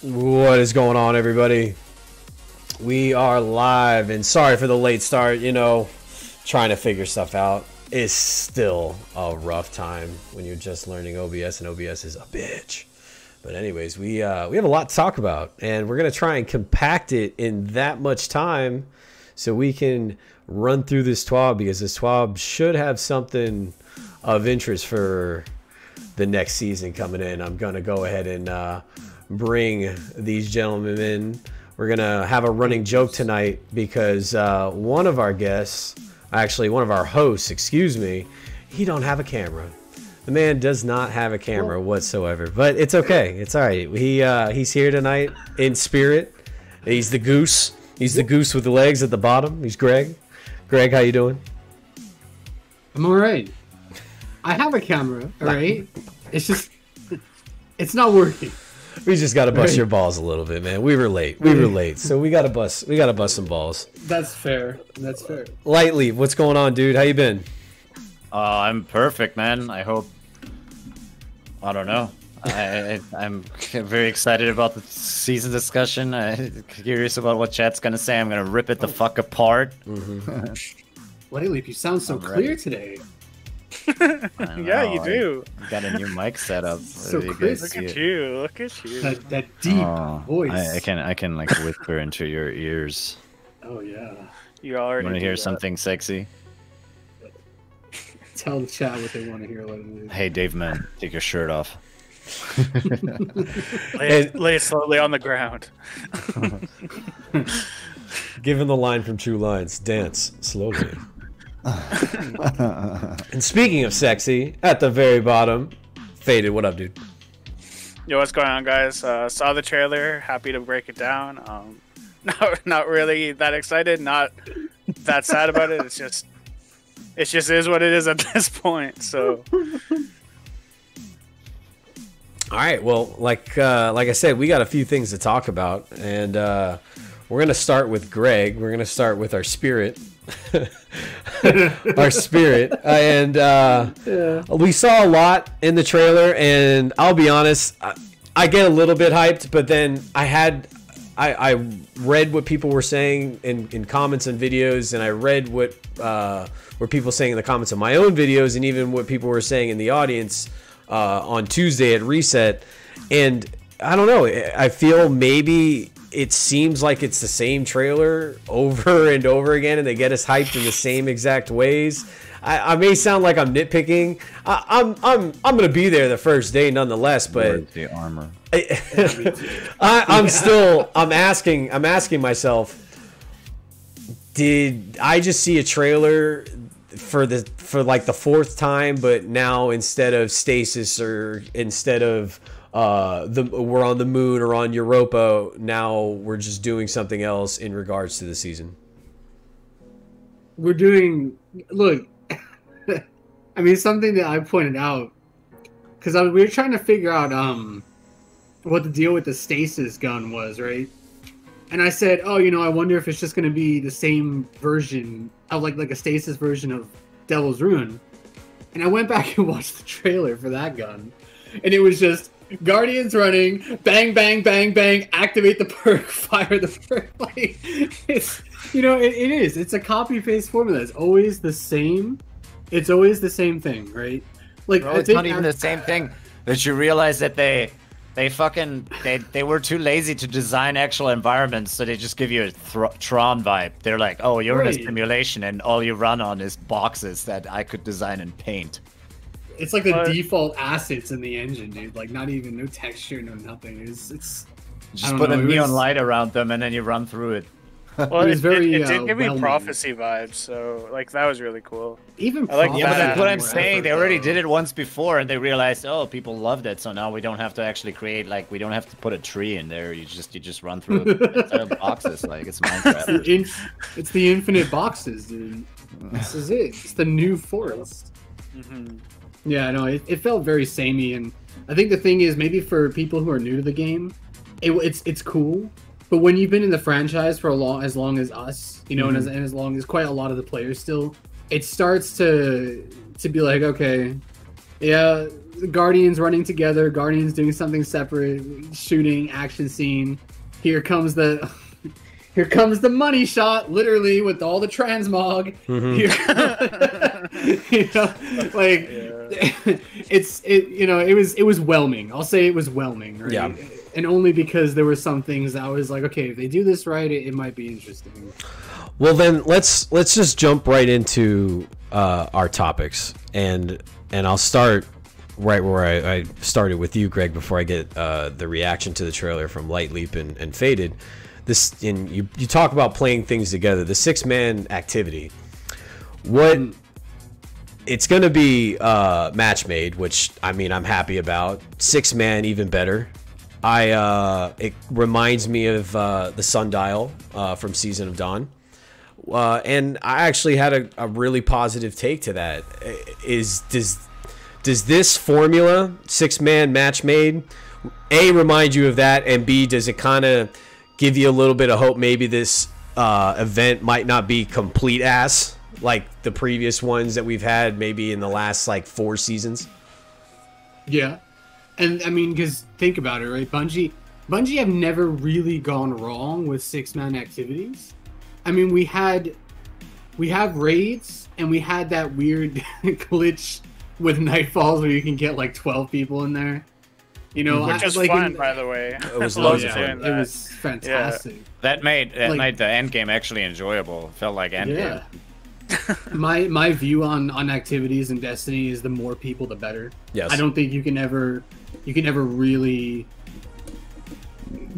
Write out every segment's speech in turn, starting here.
What is going on, everybody? We are live, and sorry for the late start. You know, trying to figure stuff out is still a rough time when you're just learning OBS, and OBS is a bitch. But anyways, we have a lot to talk about, and we're gonna try and compact it in that much time so we can run through this TWAB, because this TWAB should have something of interest for the next season coming in. I'm gonna go ahead and bring these gentlemen in. We're gonna have a running joke tonight because one of our guests, actually one of our hosts, excuse me, he don't have a camera. The man does not have a camera whatsoever, but it's okay. It's all right. He's here tonight in spirit. He's the goose. He's the goose with the legs at the bottom. He's Greg. Greg, how you doing? I'm all right. I have a camera, all right? It's just, it's not working. We just got to bust your balls a little bit, man. We were late. We were late, so we got to bust some balls. That's fair. That's fair. Lightly, what's going on, dude? How you been? I'm perfect, man. I hope. I don't know. I'm very excited about the season discussion. I'm curious about what chat's gonna say. I'm gonna rip it the fuck apart. Lightly, you sound so clear today. Yeah, you do. I got a new mic setup. So You crisp. guys Look see at it? you. Look at you. That deep voice. I can like whisper into your ears. Oh yeah. You already Want to do hear that. something sexy? Tell the chat what they want to hear. Lightly. Hey, Dave, man, take your shirt off. Lay it slowly on the ground. Given the line from True Lines, dance slowly. And speaking of sexy, at the very bottom, Faded. What up, dude? Yo, what's going on, guys? Saw the trailer. Happy to break it down. Not really that excited. Not that sad about it. It just is what it is at this point. So. All right. Well, like I said, we got a few things to talk about, and we're gonna start with Greg. We're gonna start with our spirit. Our spirit, and we saw a lot in the trailer, and I'll be honest, I get a little bit hyped, but then I read what people were saying in comments and videos, and I read what were people saying in the comments of my own videos, and even what people were saying in the audience on Tuesday at Reset, and I don't know, I feel maybe it seems like it's the same trailer over and over again, and they get us hyped in the same exact ways. I may sound like I'm nitpicking. I'm gonna be there the first day nonetheless, but Where's the armor? I'm asking myself, did I just see a trailer for like the fourth time, but now instead of stasis, or instead of we're on the moon or on Europa, now we're just doing something else in regards to the season? We're doing. Look, I mean, something that I pointed out, because we were trying to figure out what the deal with the stasis gun was, right? And I said, oh, you know, I wonder if it's just going to be the same version of like a stasis version of Devil's Ruin. And I went back and watched the trailer for that gun, and it was just Guardians running, bang, bang, bang, bang, activate the perk, fire the perk. Like, it's, you know, it is. It's a copy-paste formula. It's always the same. It's always the same thing, right? Like, Bro, it's not even the same thing. That you realize that they were too lazy to design actual environments, so they just give you a Tron vibe. They're like, oh, you're in a simulation, and all you run on is boxes that I could design and paint. It's like the default assets in the engine, dude. Like, not even no texture, no nothing. It's just put a neon light around them, and then you run through it. Well, it was very, it did give me well-made. Prophecy vibes, so like that was really cool. Even I like Prophecy Yeah, but that. that's what I'm more saying. effort, They already though. did it once before, and they realized, oh, people loved it, so now we don't have to actually create, like, we don't have to put a tree in there. You just run through a set of boxes, like it's Minecraft. It's the infinite boxes, dude. This is it. It's the new forest. Yeah, no, it felt very samey, and I think the thing is, maybe for people who are new to the game, it's cool. But when you've been in the franchise for as long as us, you know, and as long as quite a lot of the players still, it starts to be like, okay, Yeah, the Guardians running together, Guardians doing something separate, shooting, action scene. Here comes the money shot, literally with all the transmog. You know, like it was whelming. I'll say it was whelming, right? Yeah. And only because there were some things that I was like, okay, if they do this right, it might be interesting. Well, then let's just jump right into our topics, and I'll start right where I started with you, Greg, before I get the reaction to the trailer from Light Leap and Faded. This, and you talk about playing things together. The 6-man activity. What it's going to be match made, which I mean I'm happy about. 6-man even better. It reminds me of the Sundial from Season of Dawn. And I actually had a really positive take to that. Does this formula, 6-man match made, A, remind you of that, and B, does it kind of give you a little bit of hope maybe this event might not be complete ass like the previous ones that we've had maybe in the last like 4 seasons? Yeah. And I mean, because think about it, right? Bungie have never really gone wrong with 6-man activities. I mean, we have raids, and we had that weird glitch with Nightfalls where you can get like 12 people in there. You know, which was like fun, by the way. It was loads of fun. It was fantastic. Yeah. That made the end game actually enjoyable. Felt like end game. My view on activities in Destiny is the more people, the better. Yes. I don't think you can ever really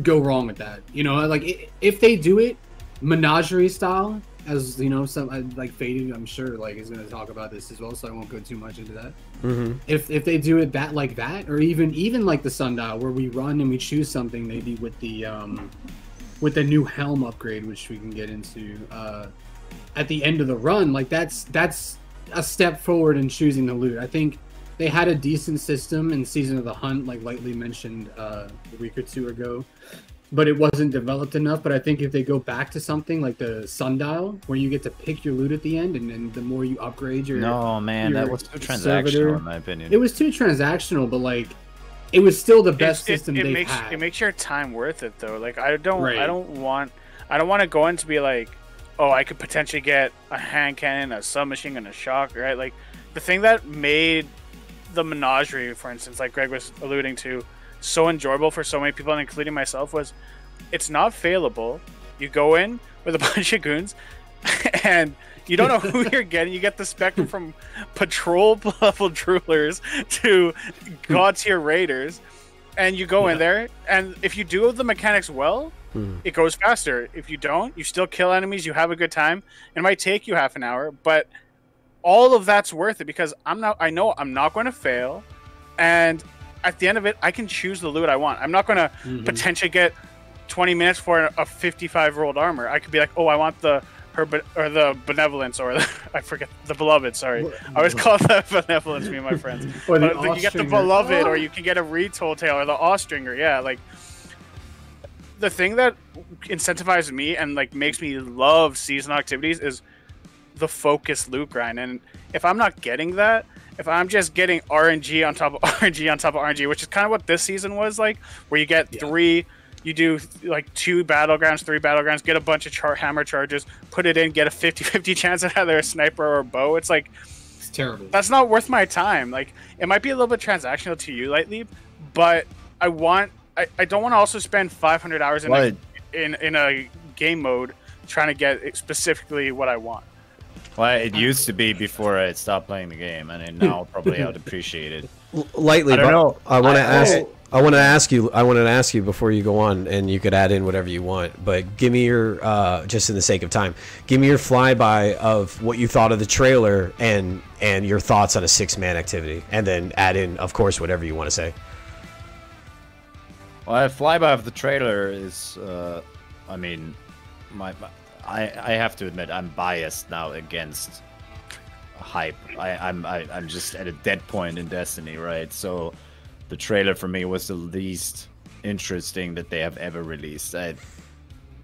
go wrong with that. You know, like if they do it menagerie style, as you know, some like Faded, I'm sure like is going to talk about this as well, so I won't go too much into that. If they do it like that, or even like the Sundial, where we run and we choose something, maybe with the new Helm upgrade, which we can get into at the end of the run, like that's a step forward in choosing the loot. I think they had a decent system in Season of the Hunt, like Lightly mentioned a week or two ago, but it wasn't developed enough. But I think if they go back to something like the Sundial, where you get to pick your loot at the end, and then the more you upgrade your that was too transactional in my opinion. It was too transactional, but like it was still the best system they've had. It makes your time worth it though. Like I don't want to go in to be like, oh, I could potentially get a hand cannon, a submachine gun, a shock, right? Like the thing that made the menagerie, for instance, like Greg was alluding to, so enjoyable for so many people, and including myself, was it's not failable. You go in with a bunch of goons, and you don't know who you're getting. You get the spectrum from patrol level droolers to god tier raiders, and you go in there, and if you do the mechanics well, it goes faster. If you don't, you still kill enemies, you have a good time. It might take you half an hour, but all of that's worth it because I know I'm not going to fail, and at the end of it, I can choose the loot I want. I'm not going to potentially get 20 minutes for a 55-year-old armor. I could be like, oh, I want the benevolence, or I forget the beloved. Sorry, I always call it the benevolence. Me and my friends. Or you get the beloved, or you can get a retold tail, or the Austringer. Yeah, like the thing that incentivizes me and like makes me love seasonal activities is the focused loot grind. And if I'm not getting that, if I'm just getting RNG on top of RNG on top of RNG, which is kind of what this season was like, where you get 3. You do like 2 battlegrounds, 3 battlegrounds, get a bunch of hammer charges, put it in, get a 50-50 chance at either a sniper or a bow. It's like, it's terrible. That's not worth my time. Like, it might be a little bit transactional to you, Lightly, but I don't want to also spend 500 hours in a game mode trying to get specifically what I want. Well, it used to be before I stopped playing the game, and now probably I'd appreciate it. Lightly, I don't know. I want to ask you before you go on, and you could add in whatever you want. But give me your, just in the sake of time, give me your flyby of what you thought of the trailer and your thoughts on a 6-man activity, and then add in, of course, whatever you want to say. Well, a flyby of the trailer is, I mean, I have to admit I'm biased now against hype. I'm just at a dead point in Destiny, right? So the trailer for me was the least interesting that they have ever released. I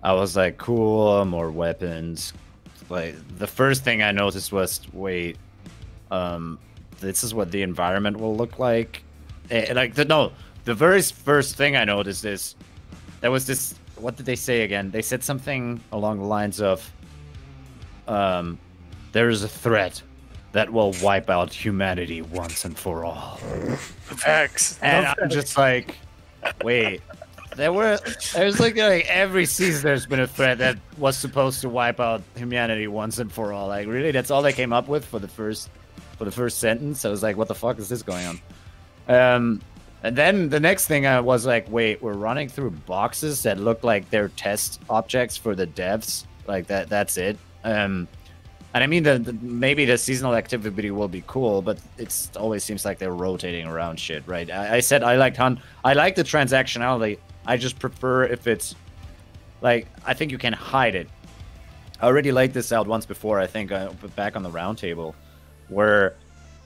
was like, cool, more weapons. Like the first thing I noticed was, wait, this is what the environment will look like. The very first thing I noticed is there was this. What did they say again? They said something along the lines of, "There is a threat that will wipe out humanity once and for all." Facts. And I'm just like, wait. There's like every season there's been a threat that was supposed to wipe out humanity once and for all. Like, really, that's all they came up with for the first sentence. I was like, what the fuck is this going on? And then the next thing I was like, wait, we're running through boxes that look like they're test objects for the devs. Like that's it. And I mean, maybe the seasonal activity will be cool, but it always seems like they're rotating around shit, right? I said I like the transactionality. I just prefer if it's like, I think you can hide it. I already laid this out once before, I think, back on the roundtable, where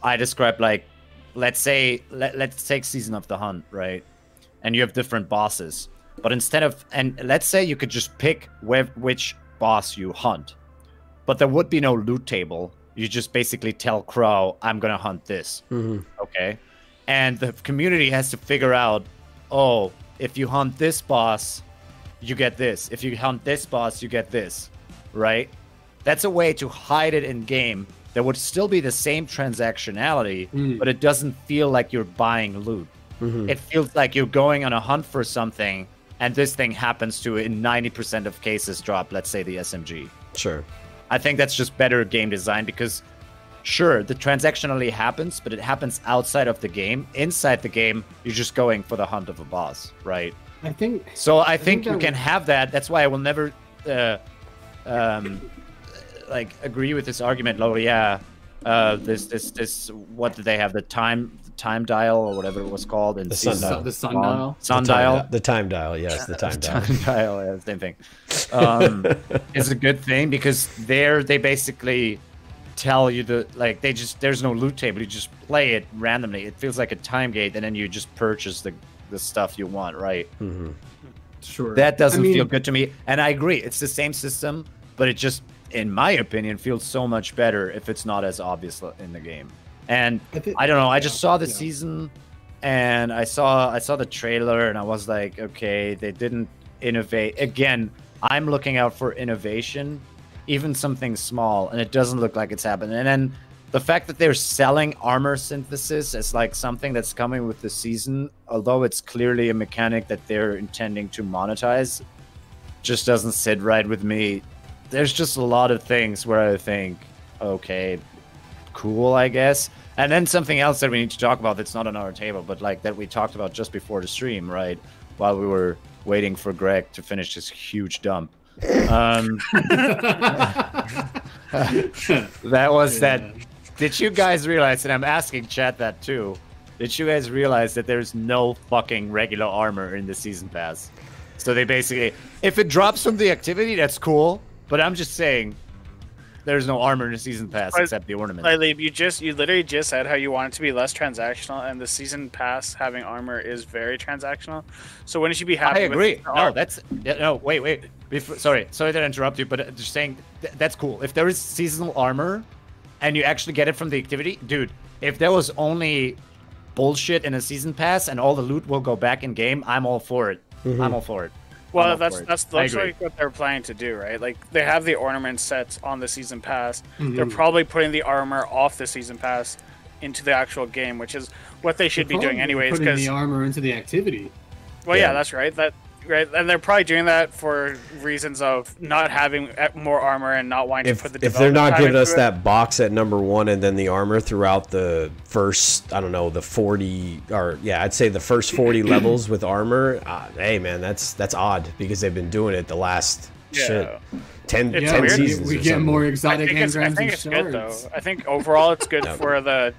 I described, like, let's take Season of the Hunt, right? And you have different bosses, but and let's say you could just pick which boss you hunt, but there would be no loot table. You just basically tell Crow, I'm gonna hunt this. Okay? And the community has to figure out, oh, if you hunt this boss, you get this. If you hunt this boss, you get this, right? That's a way to hide it in game. There would still be the same transactionality, but it doesn't feel like you're buying loot. It feels like you're going on a hunt for something, and this thing happens to, in 90% of cases, drop, let's say, the SMG. Sure. I think that's just better game design because, sure, the transactionality happens, but it happens outside of the game. Inside the game, you're just going for the hunt of a boss, right? I think you can have that. That's why I will never like agree with this argument. Oh yeah, this what did they have, the time dial or whatever it was called? The sundial. The time dial. Yes, the time dial. Time dial. Yeah, same thing. It's a good thing because they basically tell you there's no loot table. You just play it randomly. It feels like a time gate, and then you just purchase the stuff you want, right? Sure. That doesn't feel good to me, and I agree. It's the same system, but it just, in my opinion, feels so much better if it's not as obvious in the game. And I don't know. I just saw the season, and I saw the trailer, and I was like, okay, they didn't innovate. Again, I'm looking out for innovation, even something small, and it doesn't look like it's happening. And then the fact that they're selling armor synthesis as like something that's coming with the season, although it's clearly a mechanic that they're intending to monetize, just doesn't sit right with me. There's just a lot of things where I think, okay, cool, I guess. And then something else that we need to talk about that's not on our table, but like that we talked about just before the stream, right? While we were waiting for Greg to finish this huge dump. That was that. Did you guys realize, and I'm asking chat that too, did you guys realize that there's no fucking regular armor in the season pass? So they basically, if it drops from the activity, that's cool. But I'm just saying, there's no armor in the season pass except the ornament. You literally just said how you want it to be less transactional, and the season pass having armor is very transactional. So wouldn't you be happy? I agree. Wait. Sorry to interrupt you, but just saying that's cool. If there is seasonal armor, and you actually get it from the activity, dude. If there was only bullshit in a season pass and all the loot will go back in game, I'm all for it. I'm all for it. Well, that's like what they're planning to do, right? Like they have the ornament sets on the season pass. They're probably putting the armor off the season pass into the actual game, which is what they should be doing anyways. Putting the armor into the activity. Well, yeah, that's right. Right, and they're probably doing that for reasons of not having more armor and not wanting to put the. If they're not giving us that box at number 1 and then the armor throughout the first, I don't know, the 40 or I'd say the first 40 levels with armor. Hey man, that's odd because they've been doing it the last 10 seasons. We get more exotic engrams. I think it's good though. I think overall it's good for the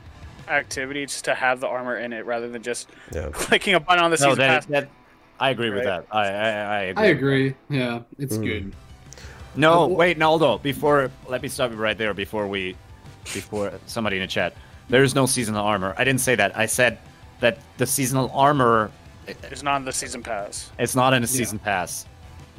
activities to have the armor in it rather than just clicking a button on the season pass. I agree with that. I agree. Yeah, it's good. No, wait, Naldo. Let me stop you right there. Before somebody in the chat, there is no seasonal armor. I didn't say that. I said that the seasonal armor is not in the season pass. It's not in the season pass.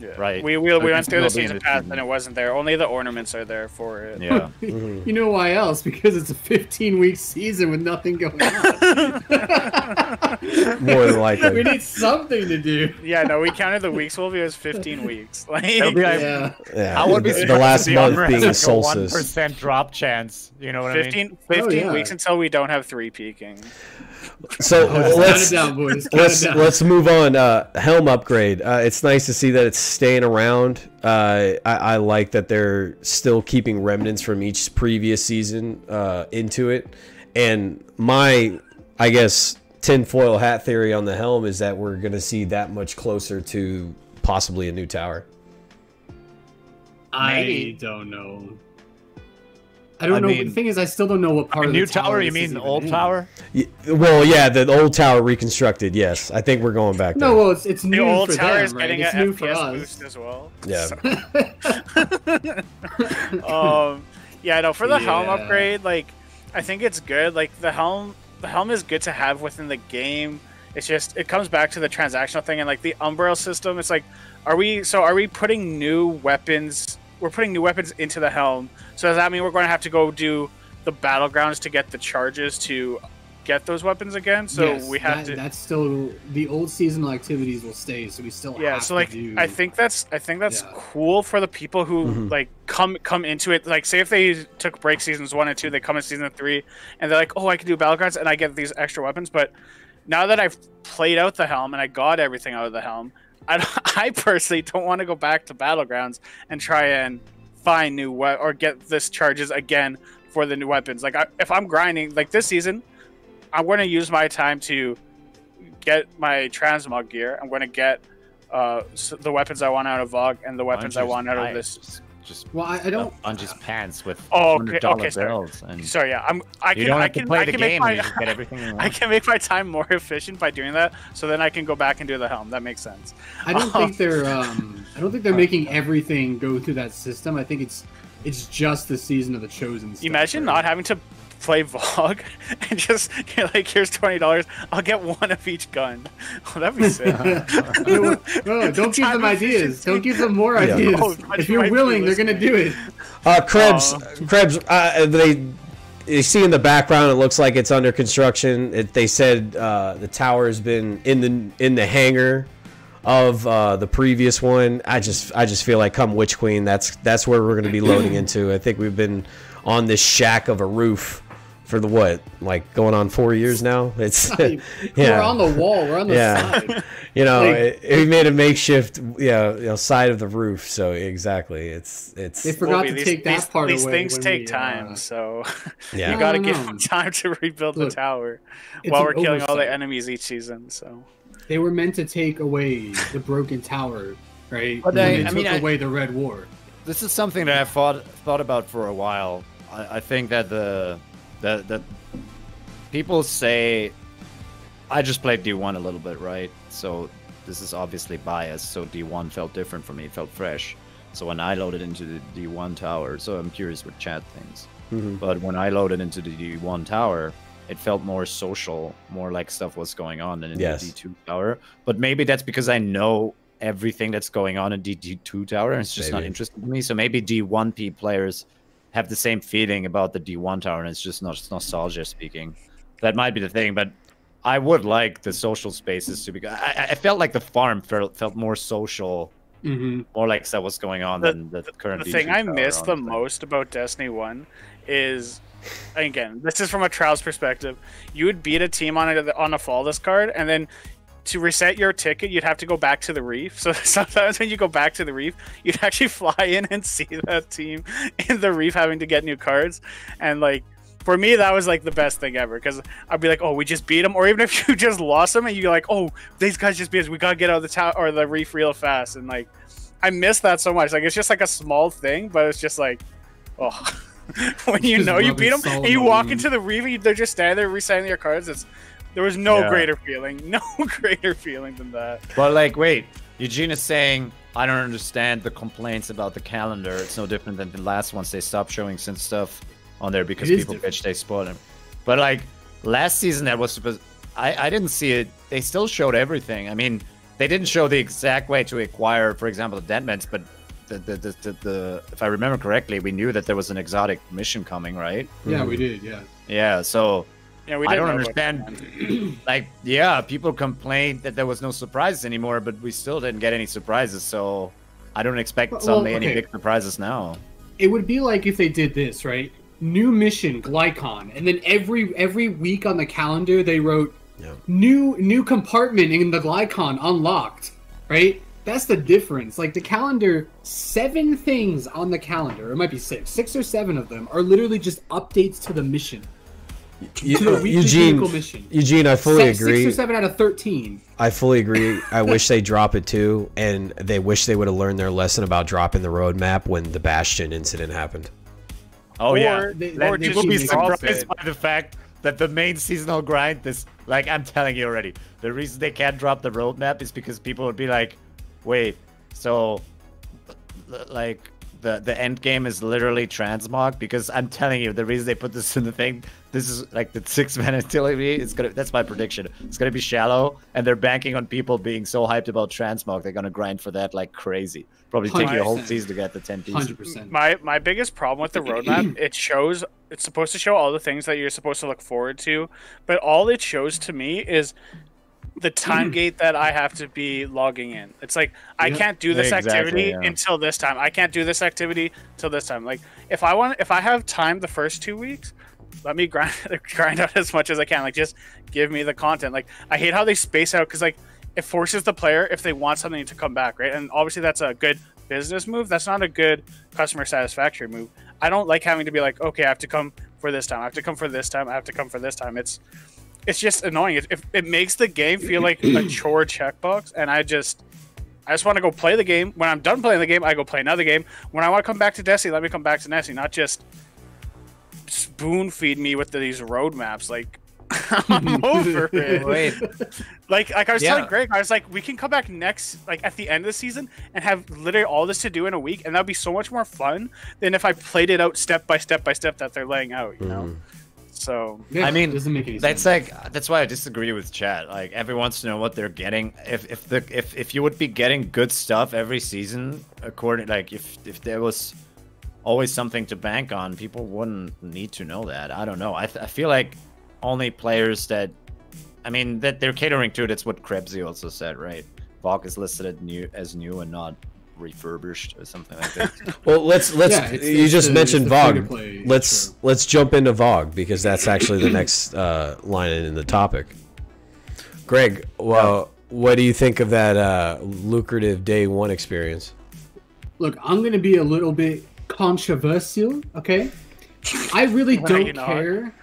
Yeah. Right. We went through the Building season the pass season. and it wasn't there. Only the ornaments are there for it. Yeah. You know why else? Because it's a 15-week season with nothing going on. More than likely. We need something to do. Yeah, no, we counted the weeks. Will be as 15 weeks. Like, It'll be like, Yeah. Yeah, I would be the last month being a solstice. 1% drop chance. You know what I mean? 15 yeah. weeks until we don't have 3 peaking. So Count let's it down, boys. Count it down. let's move on. Helm upgrade. It's nice to see that it's staying around. I like that they're still keeping remnants from each previous season into it. And my, I guess, tinfoil hat theory on the helm is that we're going to see that much closer to possibly a new tower. Maybe. I don't know. I don't know. mean, The thing is, I still don't know what part of new the tower? You this mean is the even old in. tower? Well, yeah, the old tower reconstructed. Yes, I think we're going back there. No, well, it's The new old for tower them, is right? getting It's an new for FPS us. boost as well. Yeah. Yeah, no, for the helm Yeah. upgrade, like, I think it's good. Like, the helm is good to have within the game. It's just, it comes back to the transactional thing and, like, the umbrella system. It's like, are we putting new weapons? We're putting new weapons into the helm. So does that mean we're going to have to go do the battlegrounds to get the charges to get those weapons again? So Yes, we have to. That's still the old seasonal activities will stay. So we still Yeah, have so like to do. I think that's Yeah. cool for the people who like come into it. Like, say if they took break seasons 1 and 2, they come in season 3 and they're like, oh, I can do battlegrounds and I get these extra weapons. But now that I've played out the helm and I got everything out of the helm, I personally don't want to go back to battlegrounds and try and find new or get this charges again for the new weapons. Like, if I'm grinding like this season, I'm going to use my time to get my transmog gear. I'm going to get the weapons I want out of VOG and the weapons I want out of this. Just Well, I don't. Bungie's pants with Okay, $100 sorry. bills. And Sorry, yeah, I you don't have to play the make game my, and you just get everything you want. I can make my time more efficient by doing that, so then I can go back and do the helm. That makes sense. I don't think they're. I don't think they're making everything go through that system. I think it's just the season of the chosen. Stuff, Imagine right? not having to play VOG and just, you're like, here's $20. I'll get one of each gun. Oh, that'd be sick. No, don't give them ideas. Don't give them more Yeah. ideas. Oh, If you're willing, they're gonna do it. Krebs, they see in the background. It looks like it's under construction. They said the tower has been in the hangar of the previous one. I just feel like come Witch Queen, that's where we're going to be loading into. I think we've been on this shack of a roof for like going on 4 years now. It's We're on the wall. We're on the side. You know, Like- it made a makeshift, side of the roof. So exactly, it's. They forgot to take that part these away. things when take we, time, so Yeah. you got to No, give no. them time to rebuild Look, the tower it's while an we're killing all the oversight. enemies each season. So They were meant to take away the broken tower, right? But And I they mean, took away the Red War. This is something that I've thought about for a while. I think that the people say I just played D1 a little bit, right? So this is obviously biased. So D1 felt different for me. It felt fresh. So when I loaded into the D1 tower, so I'm curious what chat thinks. But when I loaded into the D1 tower, it felt more social, more like stuff was going on than in the D2 tower. But maybe that's because I know everything that's going on in D2 tower, and it's just not interesting to me. So maybe D1P players have the same feeling about the D1 tower, and it's just not nostalgia speaking. That might be the thing, but I would like the social spaces to be. I felt like the farm felt more social, more like stuff was going on than the current. The thing D2 I tower, miss the honestly. most about Destiny 1 is, again, this is from a Trials perspective. You would beat a team on a flawless card, and then to reset your ticket, you'd have to go back to the reef. So sometimes when you go back to the reef, you'd actually fly in and see that team in the reef having to get new cards. And like, for me, that was like the best thing ever, because I'd be like, oh, we just beat them. Or even if you just lost them and you're like, oh, these guys just beat us, we gotta get out of the tower or the reef real fast. And like, I miss that so much. Like, it's just like a small thing, but it's just like, oh, when you Just know you rub beat it them salt and you on walk them. into the reef and they're just standing there resetting their cards. There was no greater feeling, no greater feeling than that. But like, wait, Eugene is saying I don't understand the complaints about the calendar. It's no different than the last ones. They stopped showing some stuff on there because It is people different. bitch they spoiled them. But like last season, that was supposed. I didn't see it. They still showed everything. I mean, they didn't show the exact way to acquire, for example, the Deadmans, but the if I remember correctly, we knew that there was an exotic mission coming, right? Yeah, we did. Yeah. Yeah. So Yeah, we I didn't don't know understand. Like, yeah, people complained that there was no surprises anymore, but we still didn't get any surprises. So I don't expect suddenly any big surprises now. It would be like if they did this, right? New mission, Glycon, and then every week on the calendar they wrote new compartment in the Glycon unlocked, right? That's the difference. Like the calendar, 7 things on the calendar, it might be 6 or 7 of them are literally just updates to the mission. Eugene, I fully agree. 6 or 7 out of 13. I fully agree. I wish they drop it too, and they wish they would have learned their lesson about dropping the roadmap when the Bastion incident happened. Oh yeah, or people be surprised it. by the fact that the main seasonal grind is like, I'm telling you already, the reason they can't drop the roadmap is because people would be like, wait, so like the end game is literally transmog? Because I'm telling you, the reason they put this in the thing, this is like the 6-man utility. That's my prediction. It's gonna be shallow, and they're banking on people being so hyped about transmog. They're gonna grind for that like crazy. Probably take you a whole season to get the 10 pieces. 100%. My biggest problem with the roadmap, it's supposed to show all the things that you're supposed to look forward to, but all it shows to me is the time gate that I have to be logging in. It's like I can't do this activity until this time. I can't do this activity till this time. Like if I have time the first 2 weeks, let me grind out as much as I can. Like just give me the content. Like I hate how they space out, because like it forces the player, if they want something, to come back, right? And obviously that's a good business move. That's not a good customer satisfaction move. I don't like having to be like, okay, I have to come for this time. I have to come for this time. I have to come for this time. It's just annoying. It makes the game feel like a chore checkbox, and I just want to go play the game. When I'm done playing the game, I go play another game. When I want to come back to Destiny, let me come back to Destiny, not just spoon feed me with these roadmaps. Like I'm over it. Wait. Like I was telling Greg, I was like, we can come back at the end of the season and have literally all this to do in a week, and that'd be so much more fun than if I played it out step by step that they're laying out, you know? So Yeah, I mean, doesn't make any that's sense. that's why I disagree with chat. Like everyone wants to know what they're getting. If you would be getting good stuff every season, according if there was always something to bank on, people wouldn't need to know that. I don't know. I feel like only players that, I mean, that they're catering to. That's what Krebsy also said, right? VOG is listed as new and not refurbished or something like that. Well, let's you just mentioned VOG. Let's jump into VOG, because that's actually the next line in the topic. Greg, well, what do you think of that lucrative day 1 experience? Look, I'm going to be a little bit controversial, okay? I really don't care.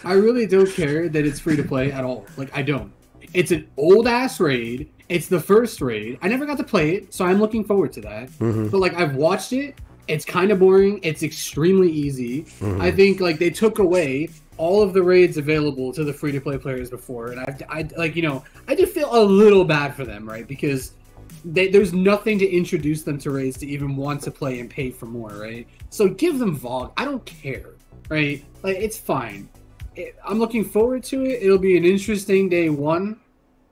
I really don't care that it's free to play at all. Like, I don't. It's an old ass raid. It's the first raid. I never got to play it, so I'm looking forward to that. But like, I've watched it. It's kind of boring. It's extremely easy. I think like they took away all of the raids available to the free to play players before, and I like, you know, I do feel a little bad for them, right? Because there's nothing to introduce them to raids to even want to play and pay for more, right? So give them VOG. I don't care, right? Like, it's fine. I'm looking forward to it. It'll be an interesting day 1,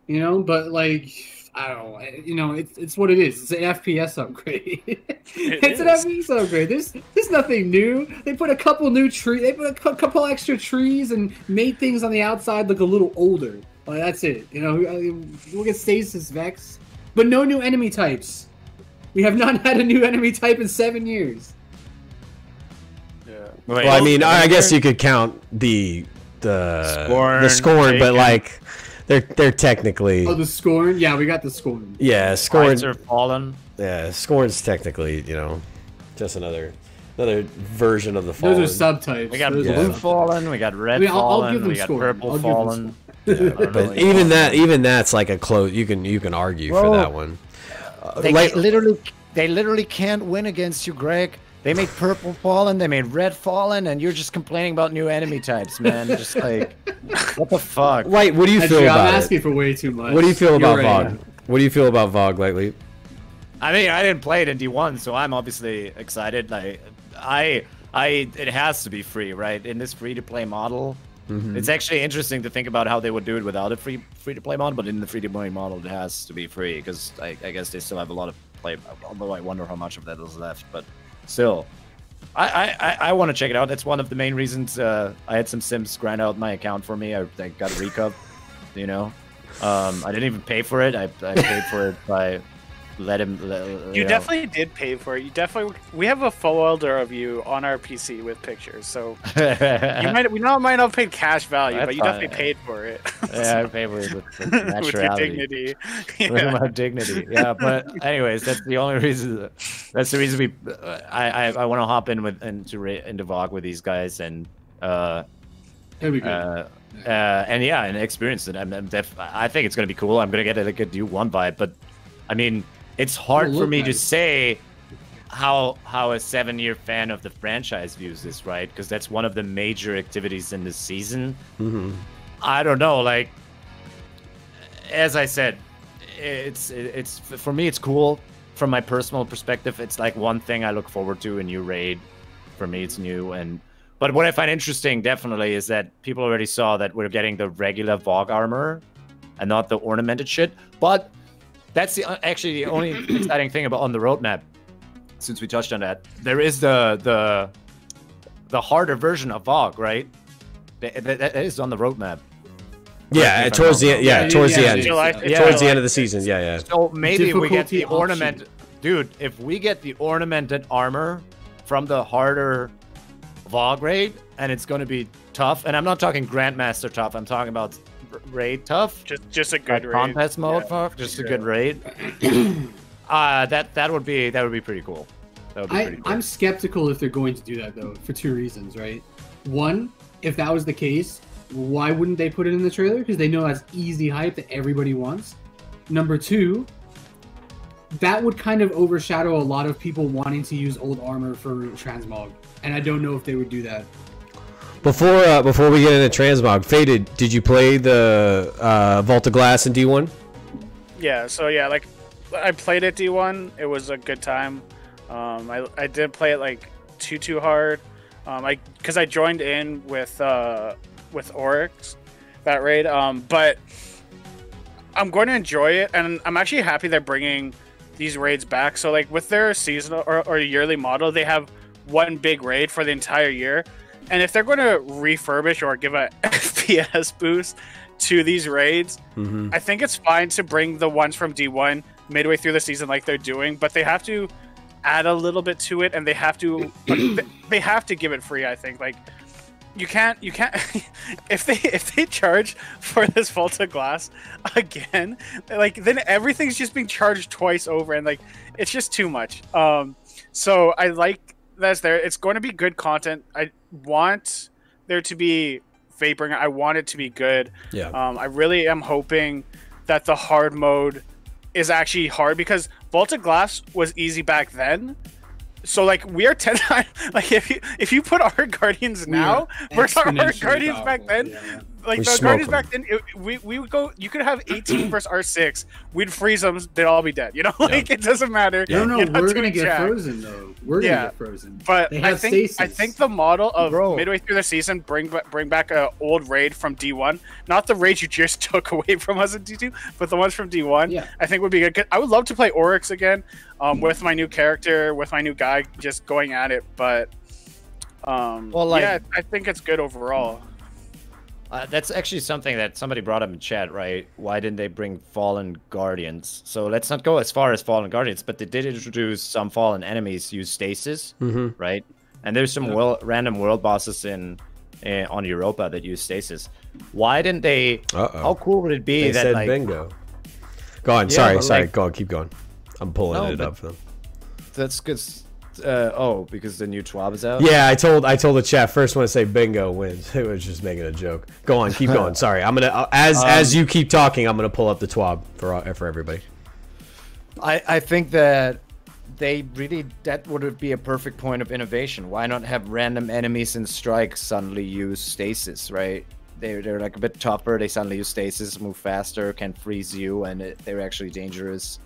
you know, but like, I don't know, you know, it's what it is. It's an FPS upgrade. It's an FPS upgrade. There's nothing new. They put a couple new trees. They put a couple extra trees and made things on the outside look a little older. Like, that's it. You know, we'll get Stasis Vex, but no new enemy types. We have not had a new enemy type in 7 years. yeah. Wait, Well, I mean, I guess you could count the Scorn, but like they're technically. Oh, the Scorn. Yeah, we got the Scorn. Yeah, Scorn. Splicer Fallen. Yeah, Scorn's technically, you know, just another version of the Fallen. Those are subtypes. We got Those are blue subtypes. Fallen. We got red I'll Fallen. give them We got Scorn. purple I'll give them Fallen. But even that's like a close. You can argue for that one. They literally can't win against you, Greg. They made purple Fallen, they made red Fallen, and you're just complaining about new enemy types, man. Just like, what the fuck? Right, what do you feel about I'm it? asking for way too much. What do you feel about You're right. VOG? What do you feel about VOG lately? I mean, I didn't play it in D1, so I'm obviously excited. Like, it has to be free, right? In this free-to-play model, It's actually interesting to think about how they would do it without a free-to-play model, but in the free-to-play model, it has to be free because I guess they still have a lot of play. Although I wonder how much of that is left, but still, I want to check it out. That's one of the main reasons I had some Sims grind out my account for me. I got a recap, you know. I didn't even pay for it. I paid for it by let him. You definitely did pay for it. You definitely. We have a folder of you on our PC with pictures, so we might not have paid cash value, but you definitely paid for it. Yeah, I paid for it with naturality. With your dignity. With my dignity. Yeah, but anyways, that's the only reason. That's the reason I want to hop in into VOG with these guys and. That'd be good. And yeah, and experience it. I think it's gonna be cool. I'm gonna get a good D1 vibe, but I mean, it's hard for me to say how a 7-year fan of the franchise views this, right? Because that's one of the major activities in this season. I don't know. Like, as I said, it's for me, it's cool. From my personal perspective, it's like one thing I look forward to. A new raid, for me, it's new and. But what I find interesting, definitely, is that people already saw that we're getting the regular VOG armor and not the ornamented shit. But that's actually the only exciting thing about on the roadmap, since we touched on that. There is the harder version of VOG, right? That is on the roadmap. Yeah, towards the end. Towards the end. Towards the end of the season. Yeah. So maybe we get the ornament, dude. If we get the ornamented armor from the harder VOG raid, and it's going to be tough, and I'm not talking Grandmaster tough, I'm talking about raid tough, just a good raid. Contest mode tough, just a good raid. That would be pretty cool. That would be pretty cool. I'm skeptical if they're going to do that though, for two reasons, right? One, if that was the case, why wouldn't they put it in the trailer? Because they know that's easy hype that everybody wants. Number two, that would kind of overshadow a lot of people wanting to use old armor for transmog. And I don't know if they would do that. Before we get into transmog, Faded, did you play the Vault of Glass in D1? Yeah, so yeah, like I played it D1. It was a good time. I did play it like too hard. Because I joined in with Oryx that raid. But I'm going to enjoy it, and I'm actually happy they're bringing these raids back. So like with their seasonal or yearly model, they have one big raid for the entire year, and if they're going to refurbish or give a FPS boost to these raids, I think it's fine to bring the ones from D1 midway through the season like they're doing, but they have to add a little bit to it, and they have to they have to give it free. I think like you can't if they charge for this Vault of Glass again, like then everything's just being charged twice over, and like it's just too much. So I like that's there. It's going to be good content. I want there to be vaporing. I want it to be good. Yeah. I really am hoping that the hard mode is actually hard, because Vault of Glass was easy back then. So like we are 10 times like if you put our Guardians now versus our Guardians back then, like the Guardians back then, we would go. You could have 18 versus R6. We'd freeze them. They'd all be dead. You know, like it doesn't matter. No, we're gonna get frozen though. We're gonna get frozen. But I think the model of midway through the season bring back a old raid from D1, not the raid you just took away from us in D2, but the ones from D1. Yeah. I think would be good. I would love to play Oryx again, with my new character, with my new guy, just going at it. But yeah, I think it's good overall. That's actually something that somebody brought up in chat, right? Why didn't they bring Fallen Guardians? So let's not go as far as Fallen Guardians, but they did introduce some Fallen enemies use stasis, right? And there's some random world bosses on Europa that use stasis. Why didn't they? How cool would it be that said bingo? Go on. Yeah, sorry. Go on. Keep going. I'm pulling it up for them. That's good. Because the new TWAB is out? Yeah, I told the chat first one to say bingo wins. It was just making a joke. Go on, keep going. Sorry, I'm gonna as you keep talking, I'm gonna pull up the TWAB for everybody. I think that that would be a perfect point of innovation. Why not have random enemies and strikes suddenly use stasis, right? They're like a bit tougher. They suddenly use stasis, move faster, can freeze you, and they're actually dangerous.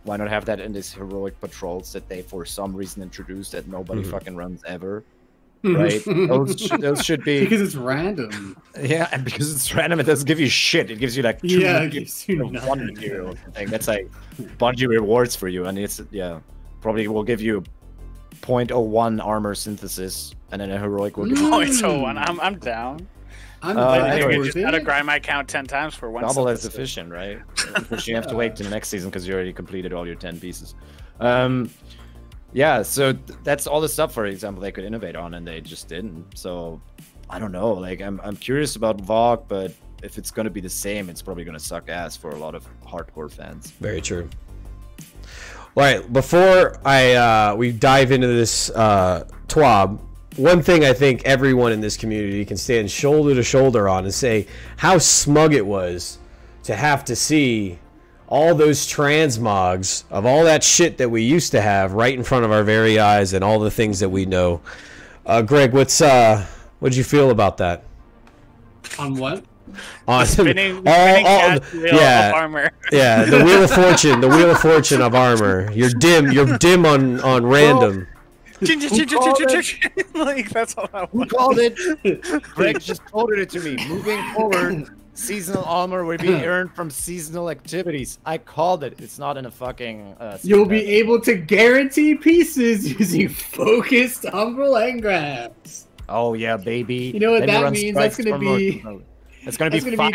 Why not have that in these heroic patrols that they, for some reason, introduced that nobody fucking runs ever? right? Those should be because it's random. Yeah, and because it's random, it doesn't give you shit. It gives you like it gives you one material or something. That's like Bungie rewards for you, and it's probably will give you 0.01 armor synthesis, and then a heroic will give you 0.01. I'm down. Anyway, just gotta grind my count 10 times for one. Double as efficient, right? Because you have to wait to the next season because you already completed all your 10 pieces. Yeah, so that's all the stuff, for example, they could innovate on, and they just didn't. So I don't know. Like I'm curious about VoG, but if it's gonna be the same, it's probably gonna suck ass for a lot of hardcore fans. Very true. All right, before we dive into this TWAB, one thing I think everyone in this community can stand shoulder to shoulder on and say how smug it was to have to see all those transmogs of all that shit that we used to have right in front of our very eyes and all the things that we know. Greg, what'd you feel about that? On what? On spinning wheel of armor. Yeah, the wheel of fortune of armor. You're dim on random. Like that's all I want. Who called it? Greg just quoted it to me. Moving forward, seasonal armor will be earned from seasonal activities. I called it. It's not in a fucking. You'll be able to guarantee pieces using focused umbral engrams. Oh yeah, baby. You know what that means? That's gonna be. It's gonna be five.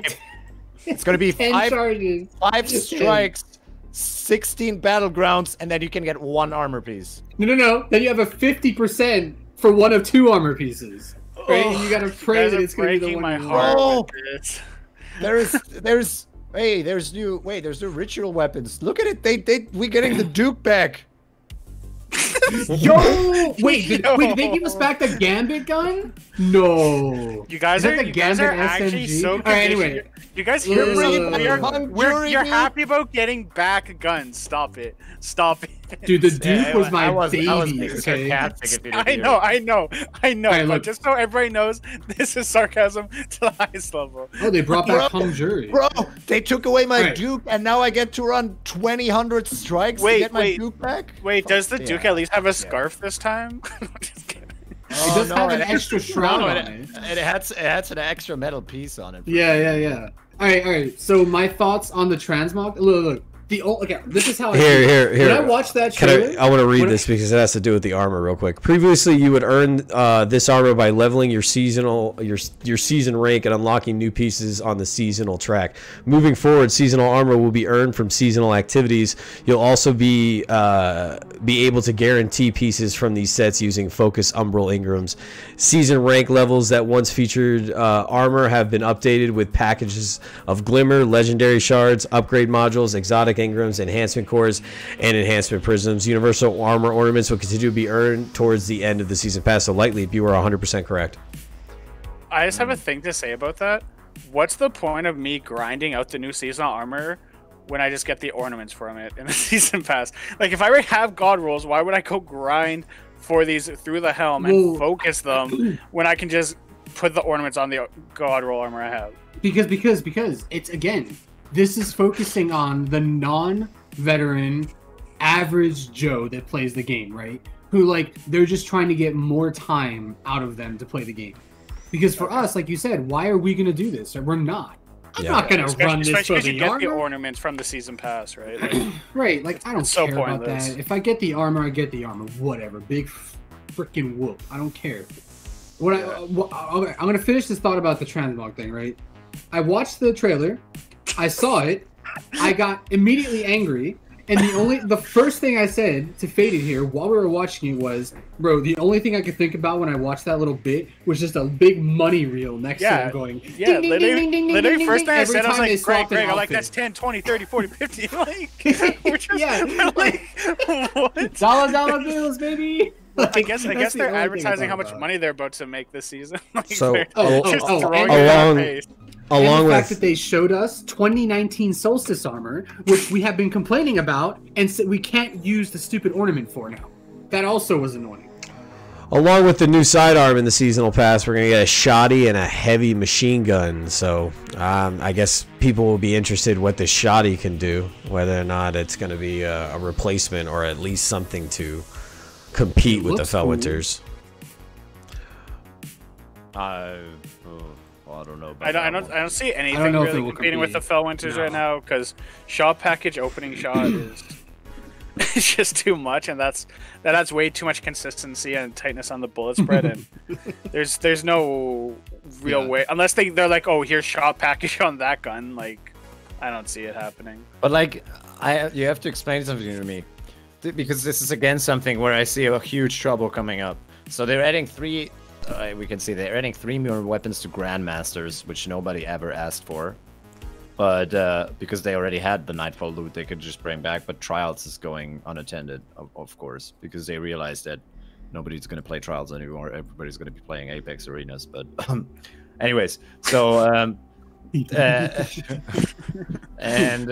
It's gonna be 10 charges. 5 strikes, 16 battlegrounds, and then you can get 1 armor piece. No. Then you have a 50% for 1 of 2 armor pieces. Right? And you gotta pray that it's gonna be the one. My heart with this. There's new ritual weapons. Look at it. We getting the Duke back. Wait, did they give us back the Gambit gun? No. You guys are actually so good. Anyway, you guys hear you're happy about getting back guns. Stop it. Dude, the Duke was my baby. I was being sarcastic if you didn't hear. I know. But just so everybody knows, this is sarcasm to the highest level. Oh, they brought back Hung Jury. Bro, they took away my Duke, and now I get to run 2,000 strikes to get my Duke back? Wait, does the Duke at least have a scarf this time? Just kidding. It does have an extra shroud on it. It has an extra metal piece on it. Yeah. All right. So my thoughts on the transmog. Look. This is how I here. When I watched that trailer, I want to read this because it has to do with the armor real quick. Previously, you would earn this armor by leveling your season rank and unlocking new pieces on the seasonal track. Moving forward, seasonal armor will be earned from seasonal activities. You'll also be able to guarantee pieces from these sets using focus umbral engrams. Season rank levels that once featured armor have been updated with packages of glimmer, legendary shards, upgrade modules, exotic engrams, enhancement cores, and enhancement prisms. Universal armor ornaments will continue to be earned towards the end of the season pass. So Lightleap, you are 100% correct. I just have a thing to say about that. What's the point of me grinding out the new seasonal armor when I just get the ornaments from it in the season pass? Like, if I already have god rolls, why would I go grind for these through the helm and focus them when I can just put the ornaments on the god roll armor I have? Because it's, again, this is focusing on the non-veteran average Joe that plays the game, right? Who, like, they're just trying to get more time out of them to play the game. Because for us, like you said, why are we going to do this? We're not. I'm not going to run this for the armor. Get the ornaments from the season pass, right? Like, right, like, I don't care about that. If I get the armor, I get the armor. Whatever. Big freaking whoop. I don't care. I'm going to finish this thought about the transmog thing, right? I watched the trailer. I saw it. I got immediately angry, and the first thing I said to Faded here while we were watching it was, bro, the only thing I could think about when I watched that little bit was just a big money reel next to him going, yeah, literally first thing I said, I was like, Greg, I'm like, that's 10, 20, 30, 40, 50, like, we're just, like, what? Dollar bills, baby. Like, I guess they're advertising how much money they're about to make this season. Like, so, along with the fact that they showed us 2019 Solstice armor, which we have been complaining about, and we can't use the stupid ornament for now. That also was annoying. Along with the new sidearm in the seasonal pass, we're going to get a shoddy and a heavy machine gun. So I guess people will be interested what the shoddy can do, whether or not it's going to be a replacement or at least something to compete with the Fellwinters. I don't know. I don't see anything really competing with the Fellwinters right now because shop package opening shot is it's just too much, and that adds way too much consistency and tightness on the bullet spread, and there's no real way unless they're like, oh, here's shop package on that gun. Like, I don't see it happening. But like, you have to explain something to me, because this is again something where I see a huge trouble coming up. So they're adding three. We can see they're adding 3 more weapons to Grandmasters, which nobody ever asked for. But because they already had the Nightfall loot, they could just bring back. But Trials is going unattended, of course, because they realized that nobody's going to play Trials anymore. Everybody's going to be playing Apex Arenas. But anyways, so and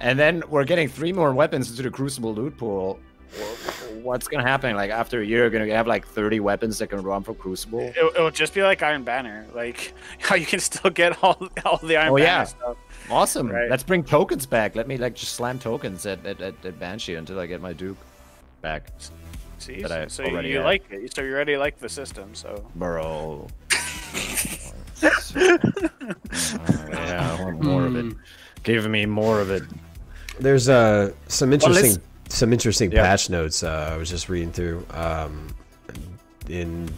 then we're getting 3 more weapons into the Crucible loot pool. What's gonna happen? Like after a year, you're gonna have like 30 weapons that can run from Crucible. It'll just be like Iron Banner, like how you can still get all the Iron Banner stuff. Awesome. Right. Let's bring tokens back. Let me like just slam tokens at Banshee until I get my Duke back. See, that so you like it. So you already like the system. So bro. Yeah, I want more of it. Give me more of it. There's some interesting patch notes I was just reading through in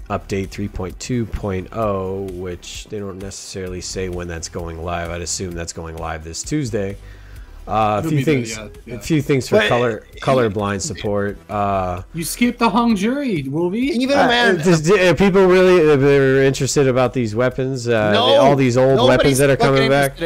update 3.2.0, which they don't necessarily say when that's going live. I'd assume that's going live this Tuesday. A few things for colorblind support. You skipped the hung jury, Wolvie. People really they're interested about these weapons. All these old weapons that are coming back.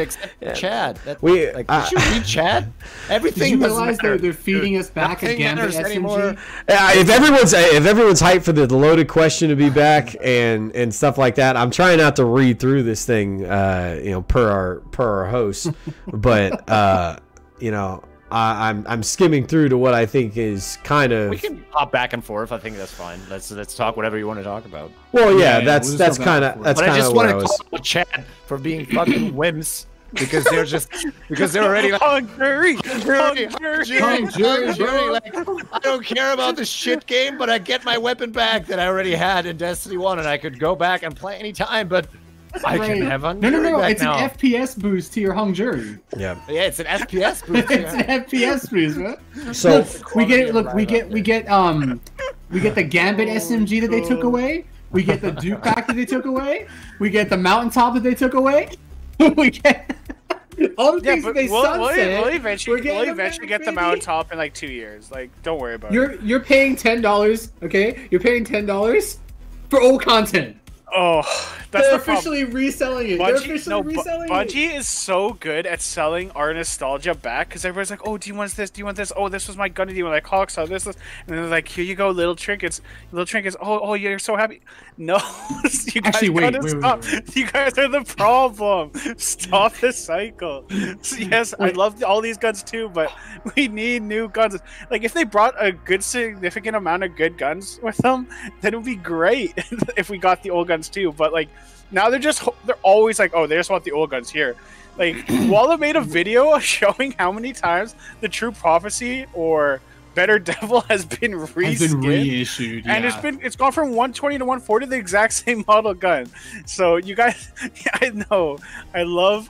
Chad, did you read Chad? Everything. Did you realize they're feeding us back again? SMG? If everyone's hyped for the loaded question to be back and stuff like that, I'm trying not to read through this thing, per our host, but. I'm skimming through to what I think is kind of. We can hop back and forth. I think that's fine. Let's talk whatever you want to talk about. Well, that's kind of But I just want to call Chad for being fucking wimps because they're already like hungry. Like, I don't care about this shit game, but I get my weapon back that I already had in Destiny 1, and I could go back and play anytime, but. I can have a No. It's an FPS boost to your hung jury. Yeah, it's an FPS boost. It's an FPS boost, man. So we get the Gambit SMG that they took away. We get the Duke pack that they took away. We get the Mountaintop that they took away. We get all the things that they sunset. We'll eventually get the Mountaintop in like 2 years. Like, don't worry about it. You're paying $10, okay? You're paying $10 for old content. Oh, that's They're officially reselling it. Bungie is so good at selling our nostalgia back because everybody's like, "Oh, do you want this? Do you want this? Oh, this was my gun. Do you want like Hawksaw? This, and they're like, "Here you go, little trinkets." Oh, you're so happy. No, you guys stop. You guys are the problem. Stop the cycle. So, yes, I love all these guns too, but we need new guns. Like if they brought a good significant amount of good guns with them, then it would be great if we got the old guns too. But like now they're always like, oh, they just want the old guns here. Like Walla made a video showing how many times the True Prophecy or Better Devil has been reissued, and it's gone from 120 to 140, the exact same model gun. So you guys, I know, I love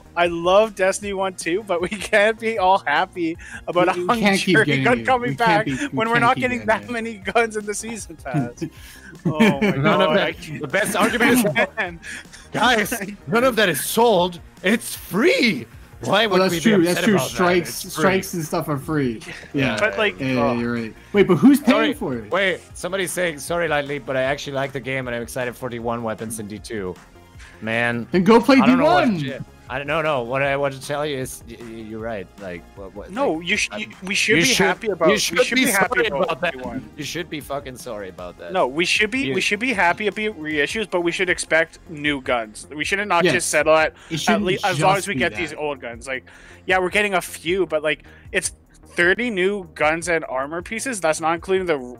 Destiny 1 too, but we can't be all happy about a hungry gun coming back when we're not getting that many guns in the season pass. Oh my god! The best argument is, guys, none of that is sold. It's free. Why would that's true. That's true. Strikes and stuff are free. Yeah, but like, you're right. Wait, but who's paying for it? Wait, somebody's saying sorry, Lightly, but I actually like the game and I'm excited for D1 weapons in D2. Man, then go play D1. I don't know. What I want to tell you is, you're right. Like, no, we should be happy about. You should be happy about that. You should be fucking sorry about that. No, we should be happy about reissues, but we should expect new guns. We shouldn't just settle at least as long as we get these old guns. Like, yeah, we're getting a few, but like it's 30 new guns and armor pieces. That's not including the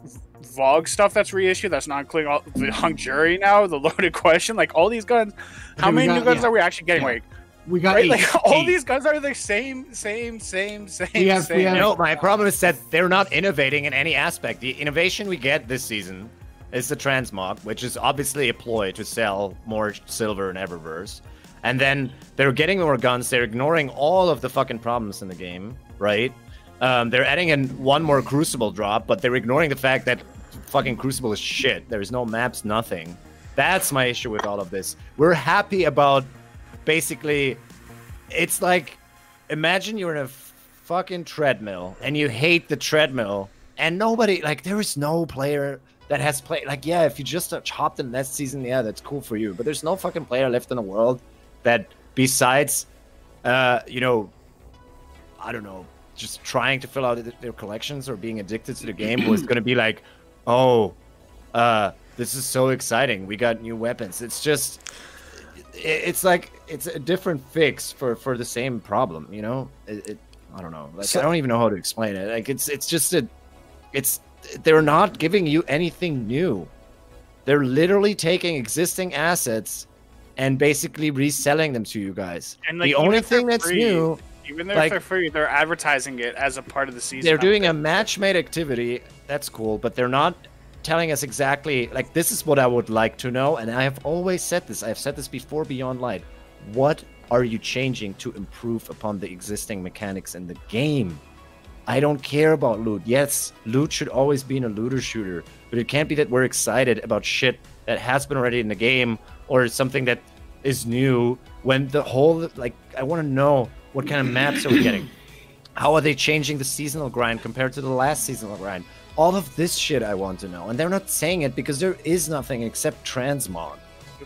Vogue stuff that's reissued. That's not including all the hung jury now, the loaded question, like all these guns. How many new guns are we actually getting? Like. We got right? All these guns are the same. No, my problem is that they're not innovating in any aspect. The innovation we get this season is the transmog, which is obviously a ploy to sell more silver in Eververse. And then they're getting more guns. They're ignoring all of the fucking problems in the game, right? They're adding in one more Crucible drop, but they're ignoring the fact that fucking Crucible is shit. There's no maps, nothing. That's my issue with all of this. We're happy about basically, it's like, imagine you're in a fucking treadmill and you hate the treadmill and nobody, like, there is no player that has played, like, yeah, if you just hopped in that season, yeah, that's cool for you. But there's no fucking player left in the world that besides, you know, I don't know, just trying to fill out their collections or being addicted to the game was going to be like, oh, this is so exciting. We got new weapons. It's just, it's like, it's a different fix for the same problem, you know? I don't know. Like, I don't even know how to explain it. Like, it's just they're not giving you anything new. They're literally taking existing assets and basically reselling them to you guys. And like, the only thing that's new, even though if they're free, they're advertising it as a part of the season. They're doing a match-made activity. That's cool, but they're not telling us exactly, like, this is what I would like to know, and I have always said this. I've said this before Beyond Light. What are you changing to improve upon the existing mechanics in the game? I don't care about loot. Yes, loot should always be in a looter shooter, but it can't be that we're excited about shit that has been already in the game or something that is new when the whole, like, I want to know what kind of maps are we getting? How are they changing the seasonal grind compared to the last seasonal grind? All of this shit I want to know. And they're not saying it because there is nothing except transmog.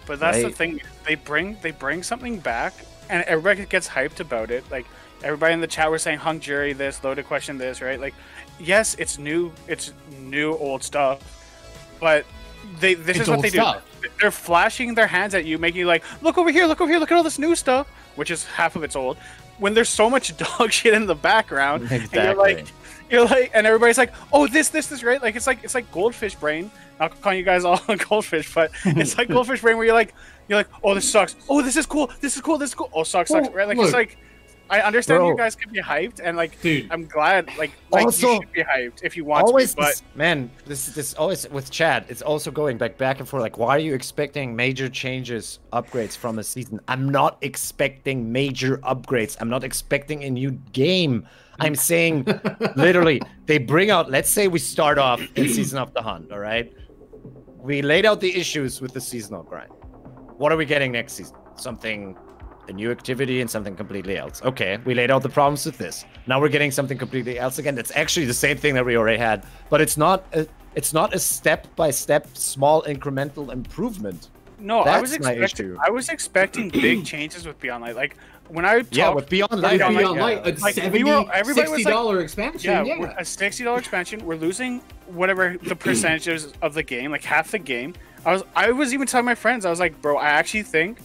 But that's the thing. They bring something back and everybody gets hyped about it. Like, everybody in the chat were saying hung jury this, loaded question this, right? Like, yes, it's new old stuff, but this is what they do. They're flashing their hands at you, making you like, look over here, look at all this new stuff, which is half of it's old. When there's so much dog shit in the background, exactly. And you're like, and everybody's like, oh, this, right? Like, it's like goldfish brain. Not calling you guys all goldfish, but it's like goldfish brain where you're like, oh, this sucks. Oh, this is cool. Oh, sucks. Right? Like, look, it's like, I understand you guys can be hyped, and like, dude, I'm glad. Like also, you should be hyped if you want always to be, but man, this always with Chad. It's also going back and forth. Like, why are you expecting major changes, upgrades from a season? I'm not expecting major upgrades. I'm not expecting a new game. I'm saying, literally, they bring out. Let's say we start off in Season of the Hunt. All right, we laid out the issues with the seasonal grind. What are we getting next season? Something. A new activity and something completely else. Okay, we laid out the problems with this. Now we're getting something completely else again. That's actually the same thing that we already had, but it's not a step-by-step, small incremental improvement. No, I was expecting big changes with Beyond Light. Like, when I talked with Beyond Light, a $60 expansion. Yeah, a $60 expansion. We're losing whatever the percentages of the game, like half the game. I was even telling my friends, I was like, bro, I actually think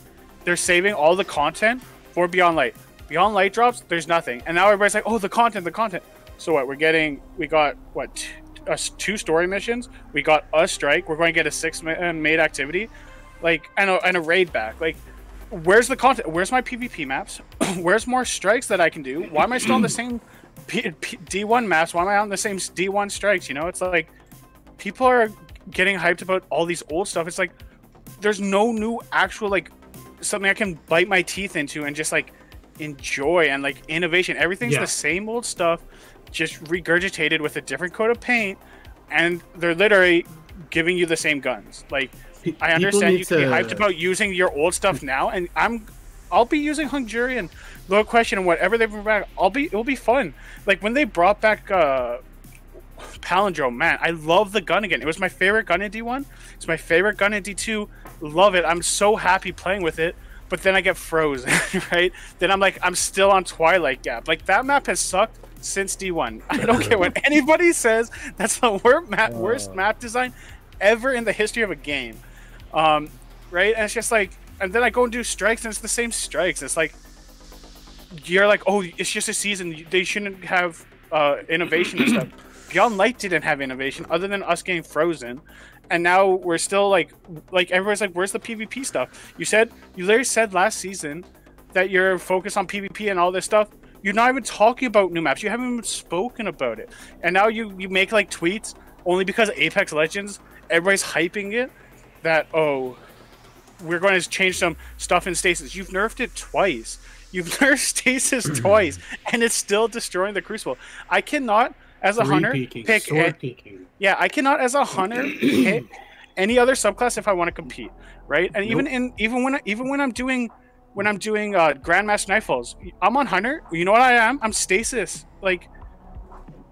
they're saving all the content for Beyond Light. Beyond Light drops, there's nothing. And now everybody's like, oh, the content. So what, we got, what, 2 story missions? We got a strike. We're going to get a 6-man made activity. Like, and a raid back. Like, where's the content? Where's my PvP maps? Where's more strikes that I can do? Why am I still on the same D1 maps? Why am I on the same D1 strikes? You know, it's like, people are getting hyped about all these old stuff. It's like, there's no new actual, like, something I can bite my teeth into and just like enjoy, and like innovation. Everything's the same old stuff, just regurgitated with a different coat of paint, and they're literally giving you the same guns. Like, I understand you can be hyped about using your old stuff now, and I'll be using Hung Jury and Low Question and whatever they bring back. It'll be fun. Like, when they brought back Palindrome, man, I love the gun again. It was my favorite gun in D1. It's my favorite gun in D2. Love it. I'm so happy playing with it. But then I get frozen, right? Then I'm like, I'm still on Twilight Gap. Like, that map has sucked since D1. I don't care what anybody says. That's the worst map design ever in the history of a game. Right? And it's just like, and then I go and do strikes, and it's the same strikes. It's like, you're like, oh, it's just a season. They shouldn't have innovation and stuff. Beyond Light didn't have innovation other than us getting frozen, and now we're still like everybody's like, where's the PvP stuff? You literally said last season that you're focused on PvP and all this stuff. You're not even talking about new maps. You haven't even spoken about it, and now you make like tweets only because Apex Legends everybody's hyping it that, oh, we're going to change some stuff in stasis. You've nerfed it twice. You've nerfed stasis twice, and it's still destroying the Crucible. I cannot, as a hunter, pick. Yeah, I cannot, as a hunter, pick any other subclass if I want to compete, right? And even when I'm doing Grandmaster Nightfalls, I'm on hunter. You know what I am? I'm stasis. Like,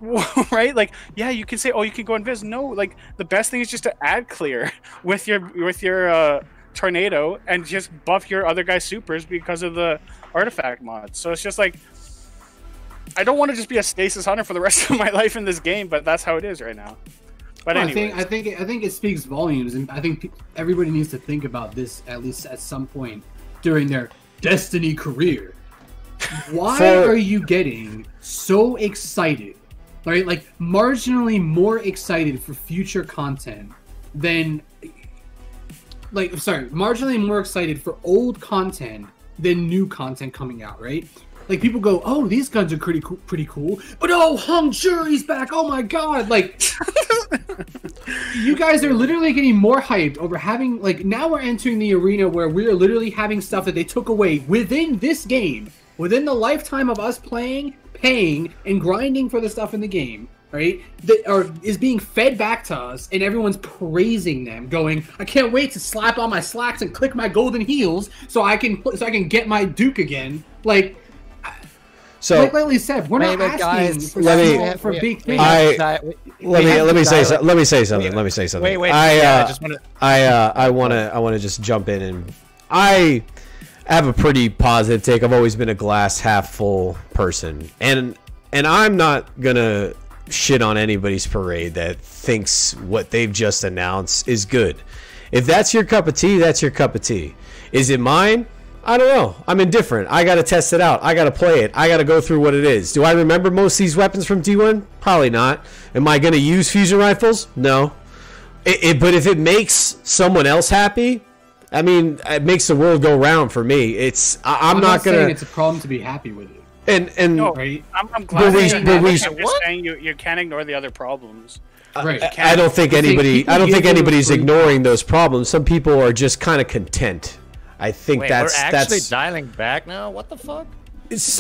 right? Like, yeah, you can say, oh, you can go invis. No, like the best thing is just to add clear with your tornado and just buff your other guy's supers because of the artifact mod. So it's just like, I don't want to just be a stasis hunter for the rest of my life in this game, but that's how it is right now. But anyway, I think it speaks volumes, and I think everybody needs to think about this at least at some point during their Destiny career. Why are you getting so excited, right? Like marginally more excited for future content than, marginally more excited for old content than new content coming out, right? Like people go, oh, these guns are pretty cool, but oh, Hung Jury's back! Oh my god! Like, you guys are literally getting more hyped over having, like, now we're entering the arena where we are literally having stuff that they took away within this game, within the lifetime of us playing, paying, and grinding for the stuff in the game, right? That is being fed back to us, and everyone's praising them, going, I can't wait to slap on my slacks and click my golden heels so I can get my Duke again. Like. So, like Lily said, we're not asking for big things. Let me say something. Wait. I want to just jump in, and I have a pretty positive take. I've always been a glass half full person, and I'm not gonna shit on anybody's parade that thinks what they've just announced is good. If that's your cup of tea, that's your cup of tea. Is it mine? I don't know. I'm indifferent. I got to test it out. I got to play it. I got to go through what it is. Do I remember most of these weapons from D1? Probably not. Am I going to use fusion rifles? No. But if it makes someone else happy, I mean, it makes the world go round for me. I'm not going to... It's a problem to be happy with it. And no, right? I'm glad I'm just saying you can't ignore the other problems. Right. I don't think anybody's ignoring those problems. Some people are just kind of content. I think we're actually dialing back now. What the fuck? Just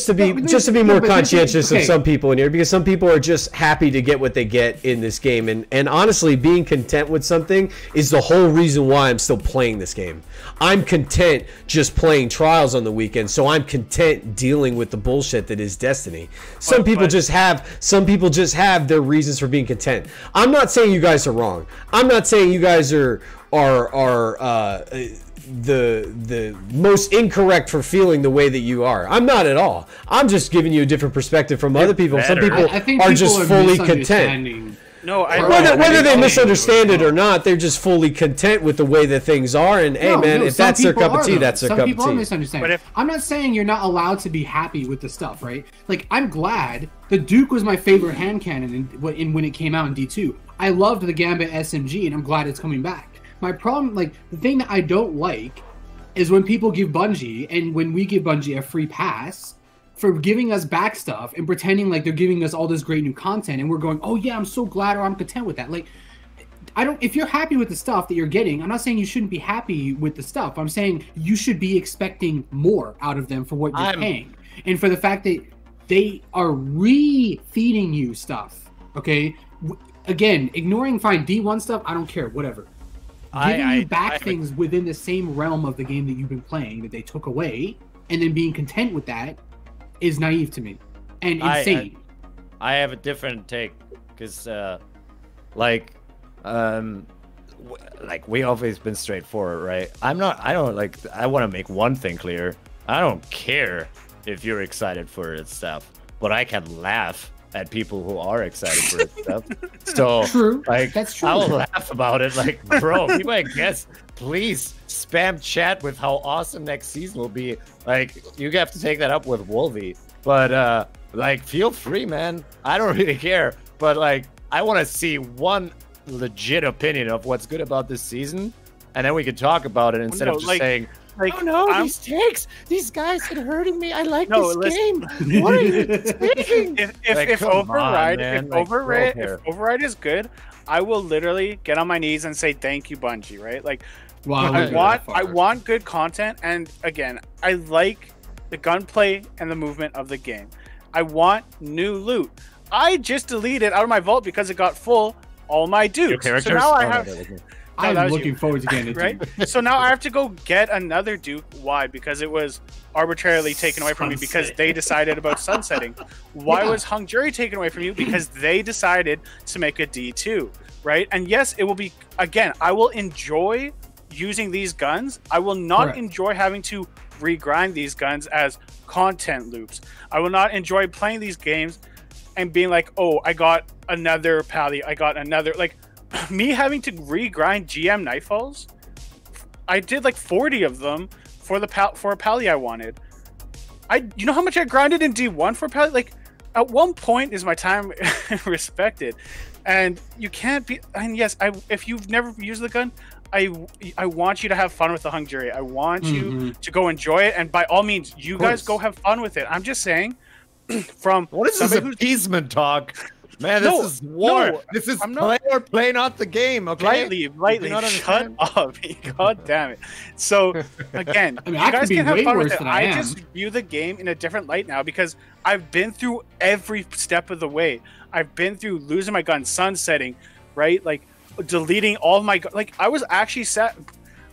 to be more conscientious of some people in here, because some people are just happy to get what they get in this game, and honestly, being content with something is the whole reason why I'm still playing this game. I'm content just playing Trials on the weekend, so I'm content dealing with the bullshit that is Destiny. Some people just have their reasons for being content. I'm not saying you guys are wrong. I'm not saying you guys are the most incorrect for feeling the way that you are. I'm not at all. I'm just giving you a different perspective from other people. Some people are just fully content. No, whether they misunderstand it or not, they're just fully content with the way that things are. And hey, man, if that's their cup of tea, that's their cup of tea. Some people are misunderstanding. I'm not saying you're not allowed to be happy with the stuff, right? Like, I'm glad the Duke was my favorite hand cannon when it came out in D2. I loved the Gambit SMG, and I'm glad it's coming back. My problem, like, the thing that I don't like is when people give Bungie, and when we give Bungie a free pass for giving us back stuff and pretending like they're giving us all this great new content, and we're going, oh yeah, I'm so glad, or I'm content with that. Like, if you're happy with the stuff that you're getting, I'm not saying you shouldn't be happy with the stuff. I'm saying you should be expecting more out of them for what you're paying. And for the fact that they are re-feeding you stuff, okay? Again, ignoring fine D1 stuff, I don't care, whatever. Giving you back things within the same realm of the game that you've been playing that they took away, and then being content with that is naive to me and insane. I have a different take because, like we always been straightforward, right? I want to make one thing clear. I don't care if you're excited for it stuff, but I can laugh at people who are excited for it stuff. So, true. Like, that's true. I'll laugh about it. Like, bro, people, I guess, please spam chat with how awesome next season will be. Like, you have to take that up with Wolvie. But, like, feel free, man. I don't really care. But, like, I want to see one legit opinion of what's good about this season. and then we could talk about it instead of just saying, like, "Oh no, these tanks, these guys are hurting me. I like this game. What are you taking?" If override is good, I will literally get on my knees and say thank you, Bungie. Right? Like, wow, I want good content, and again, I like the gunplay and the movement of the game. I want new loot. I just deleted out of my vault because it got full all my dukes. So now I have. I'm looking forward to getting it. Right? So now I have to go get another Duke. Why? Because it was arbitrarily taken away from me because they decided about sunsetting. Why was Hung Jury taken away from you? Because they decided to make a D2, right? And yes, it will be, again, I will enjoy using these guns. I will not enjoy having to regrind these guns as content loops. I will not enjoy playing these games and being like, oh, I got another pally, I got another, like, me having to regrind GM Nightfalls. I did like 40 of them for a pally I wanted. You know how much I grinded in D1 for a pally? Like, at one point is my time respected, and you can't be. And yes, if you've never used the gun, I want you to have fun with the Hung Jury. I want you to go enjoy it, and by all means, you guys go have fun with it. I'm just saying, from what is this appeasement talk? Man, this is war. This is play or play not the game, okay? Lightly. Shut up. God damn it. So, again, I mean, you guys can have fun with it. I just view the game in a different light now because I've been through every step of the way. I've been through losing my gun, sunsetting, right? Like, deleting all of my... Like, I was actually set...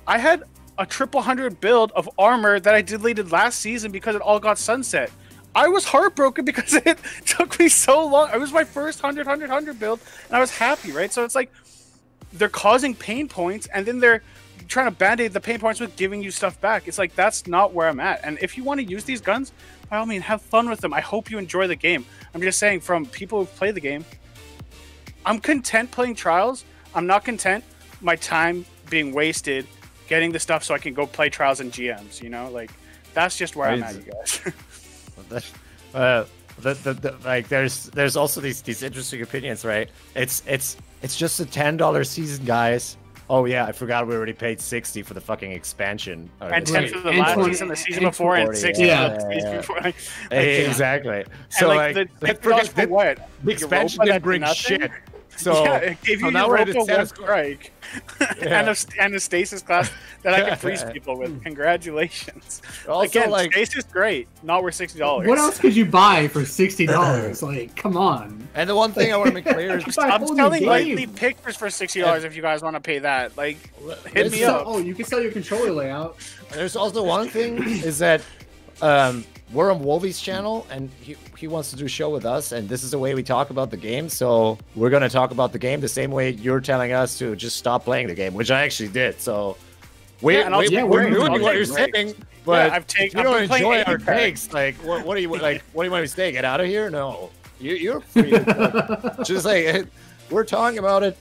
I had a 100 build of armor that I deleted last season because it all got sunset. I was heartbroken because it took me so long. It was my first 100 build, and I was happy, right? So it's like they're causing pain points, and then they're trying to band-aid the pain points with giving you stuff back. It's like, that's not where I'm at. And if you want to use these guns, by all means, have fun with them. I hope you enjoy the game. I'm just saying, from people who play the game, I'm content playing Trials. I'm not content my time being wasted getting the stuff so I can go play Trials and GMs, you know? Like, that's just where I'm at, you guys. Like there's also these interesting opinions, right? It's just a $10 season, guys. Oh yeah, I forgot we already paid 60 for the fucking expansion. And 10 for the last season, the season before, and 60 for the season before. Exactly. So like the expansion didn't bring shit. So yeah, it gave you Europa one strike and a stasis class that I can freeze people with. Congratulations. Also, again, like, stasis great, not worth $60. What else could you buy for $60? Like, come on. And the one thing I want to make clear is I'm selling lightly pictures for $60 if you guys want to pay that. Like, hit me up. Oh, you can sell your controller layout. There's also one thing is that we're on Wolvie's channel, and he wants to do a show with us, and this is the way we talk about the game. So we're going to talk about the game the same way you're telling us to just stop playing the game, which I actually did. So we're doing what you're saying, but if you don't enjoy our takes, like what do you like? What do you want me to say? Get out of here? No, you're free. Just like we're talking about it.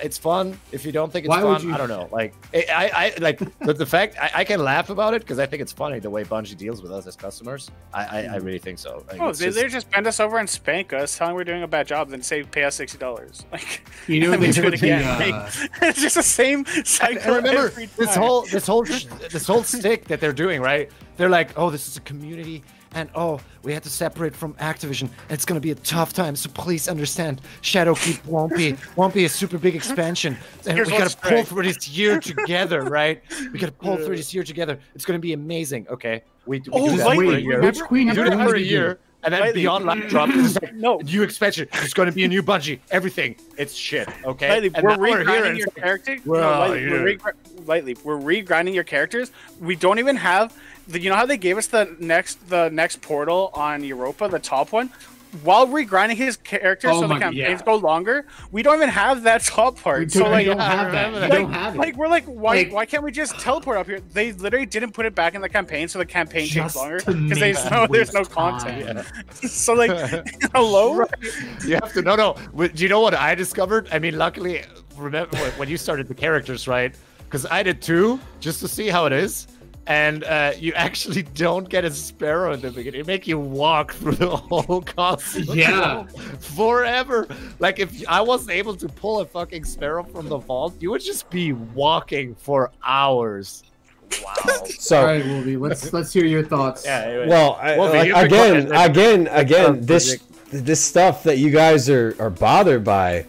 It's fun. If you don't think it's fun, I don't know. Like I like the fact I can laugh about it because I think it's funny the way Bungie deals with us as customers. I really think so. Like, they just bend us over and spank us, telling we're doing a bad job, then pay us $60. Like, you know, they do it again. It's just the same cycle. And remember this whole stick that they're doing, right? They're like, oh, this is a community. And oh, we had to separate from Activision. It's gonna be a tough time, so please understand. Shadowkeep won't be a super big expansion, and we gotta pull through this year together, right? We gotta pull through this year together. It's gonna be amazing. Okay, we do that for a year. Which queen? We do that for a year, and then Beyond Light Drop is like, no, new expansion. It's gonna be a new Bungie. Everything. It's shit. Okay. We're regrinding your character. We're regrinding your characters. We don't even have. You know how they gave us the next portal on Europa, the top one? While regrinding his character so the campaigns go longer, we don't even have that top part. So like, we don't have that. We don't have it. Like, we're like, why can't we just teleport up here? They literally didn't put it back in the campaign, so the campaign takes longer because there's no content. So like, hello? Right. You have to no. Do you know what I discovered? I mean, luckily, remember when you started the characters, right? Because I did too, just to see how it is. and you actually don't get a sparrow in the beginning. They make you walk through the whole castle. Yeah. Forever. Like, if I wasn't able to pull a fucking sparrow from the vault, you would just be walking for hours. Wow. So, all right, Wolvie, let's hear your thoughts. Yeah. Anyway. well, again, this stuff that you guys are bothered by,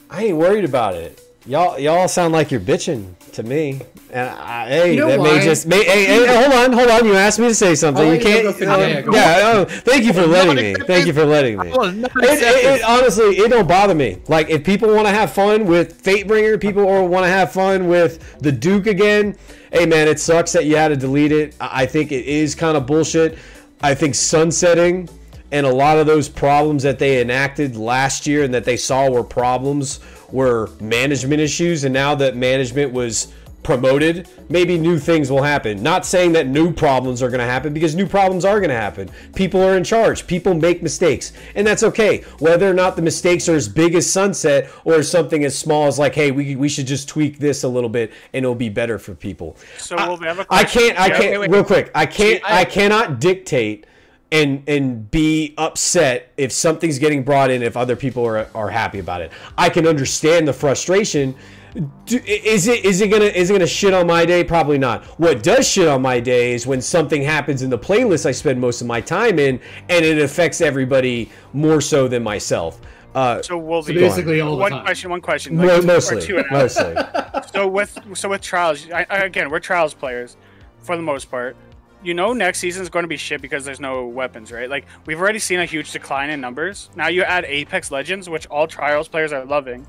I ain't worried about it. Y'all sound like you're bitching to me, and hey, you know that why? hey, hold on. You asked me to say something. You can't. Thank you for letting me. Thank you for letting me. Honestly, it don't bother me. Like, if people want to have fun with Fatebringer, people want to have fun with the Duke again. Hey man, it sucks that you had to delete it. I think it is kind of bullshit. I think sunsetting and a lot of those problems that they enacted last year and that they saw were problems were management issues, and now that management was promoted, maybe new things will happen. Not saying that new problems are going to happen, because new problems are going to happen. People are in charge. People make mistakes, and that's okay. Whether or not the mistakes are as big as Sunset or something as small as like, hey, we should just tweak this a little bit and it'll be better for people. So we'll have a I question. can't wait. real quick. I cannot dictate and be upset if something's getting brought in if other people are happy about it. I can understand the frustration. Is it gonna shit on my day? Probably not. What does shit on my day is when something happens in the playlist I spend most of my time in, and it affects everybody more so than myself. So basically all the one time. one question. Like mostly. So with trials, again, we're trials players for the most part. You know, next season is going to be shit because there's no weapons, right? Like, we've already seen a huge decline in numbers. Now you add Apex Legends, which all trials players are loving,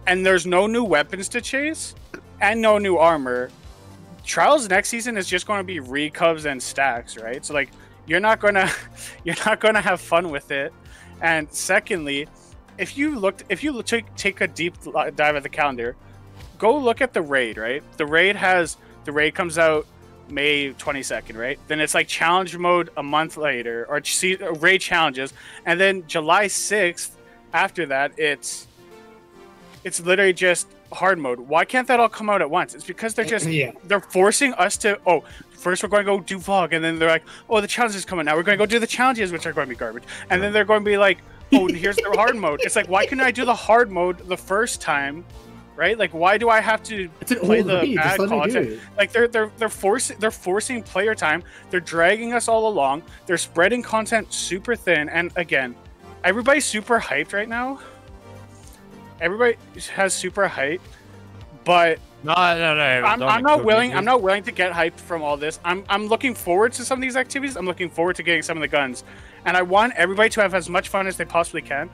and there's no new weapons to chase and no new armor. Trials next season is just going to be recubs and stacks, right? So like, you're not gonna have fun with it. And secondly, if you take a deep dive at the calendar, go look at the raid, right? The raid comes out May 22nd, right? Then it's like challenge mode a month later, or raid challenges, and then July 6th after that it's literally just hard mode. Why can't that all come out at once? It's because they're forcing us to, first we're going to go do VOG, and then they're like, the challenges coming now, we're going to go do the challenges, which are going to be garbage, and then they're going to be like, here's the hard mode. It's like, why couldn't I do the hard mode the first time? Right? Like, why do I have to play the bad content? Like, they're forcing player time. They're dragging us all along. They're spreading content super thin. And again, everybody's super hyped right now. Everybody has super hype, but no. I'm not willing to get hyped from all this. I'm looking forward to some of these activities. I'm looking forward to getting some of the guns, and I want everybody to have as much fun as they possibly can.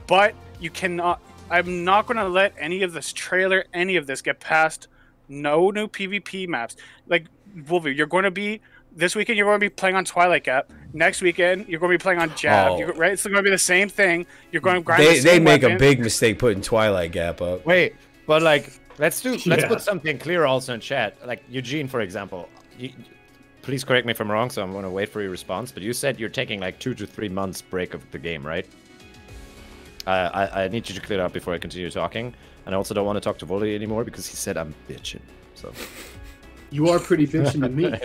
But you cannot. I'm not going to let any of this trailer, any of this get past. No new PvP maps. Like, Wolvie, this weekend you're going to be playing on Twilight Gap. Next weekend you're going to be playing on Jab. Right? It's going to be the same thing. You're going to grind. They make a big mistake putting Twilight Gap up. Wait, but like, let's put something clear also in chat. Like Eugene, for example. Please correct me if I'm wrong. So I'm going to wait for your response. But you said you're taking like 2 to 3 months break of the game, right? I need you to clear it up before I continue talking, and I also don't want to talk to Volley anymore because he said I'm bitching. So you are pretty bitching to me.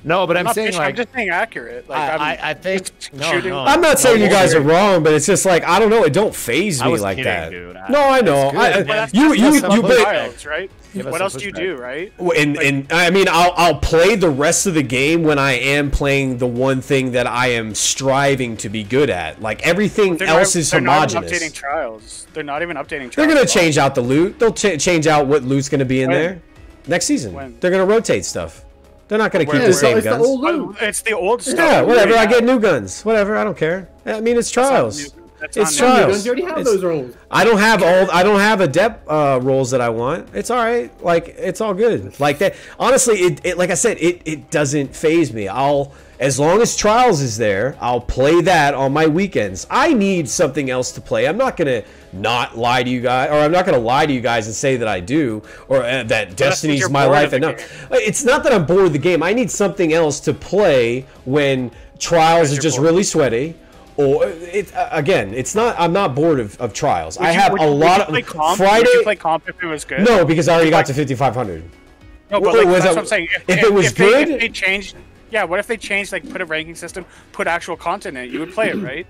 No, but I'm saying, bitching, like, I'm just being accurate. Like, I think no. I'm not saying you guys are wrong, but it's just like, I don't know. It don't phase me like that. Dude. No, I know. Trials, right? What else do you do, right? And I mean, I'll play the rest of the game when I am playing the one thing that I am striving to be good at. Like, everything else is homogenous. They're not updating trials. They're not even updating trials. They're gonna change out the loot. They'll change out what loot's gonna be in there next season. They're gonna rotate stuff. They're not gonna keep the same guns. It's the old stuff. Yeah, whatever. I get new guns. Whatever. I don't care. I mean, it's trials. It's trials. You already have those roles. I don't have adept roles that I want. It's all right. Like, it's all good. Like that. Honestly, it like I said, it doesn't phase me. As long as Trials is there, I'll play that on my weekends. I need something else to play. I'm not gonna not lie to you guys, or I'm not gonna lie to you guys and say that I do, or that Destiny's my life. And no, it's not that I'm bored of the game. I need something else to play when Trials is just really sweaty. Or it's not. I'm not bored of Trials. I have a lot of Friday. Would you play comp if it was good? No, because I already got to 5,500. No, but Wait, like, was that's that- what I'm saying. if it was good? if they changed, yeah. What if they changed, like, put a ranking system, put actual content in it? You would play it, right?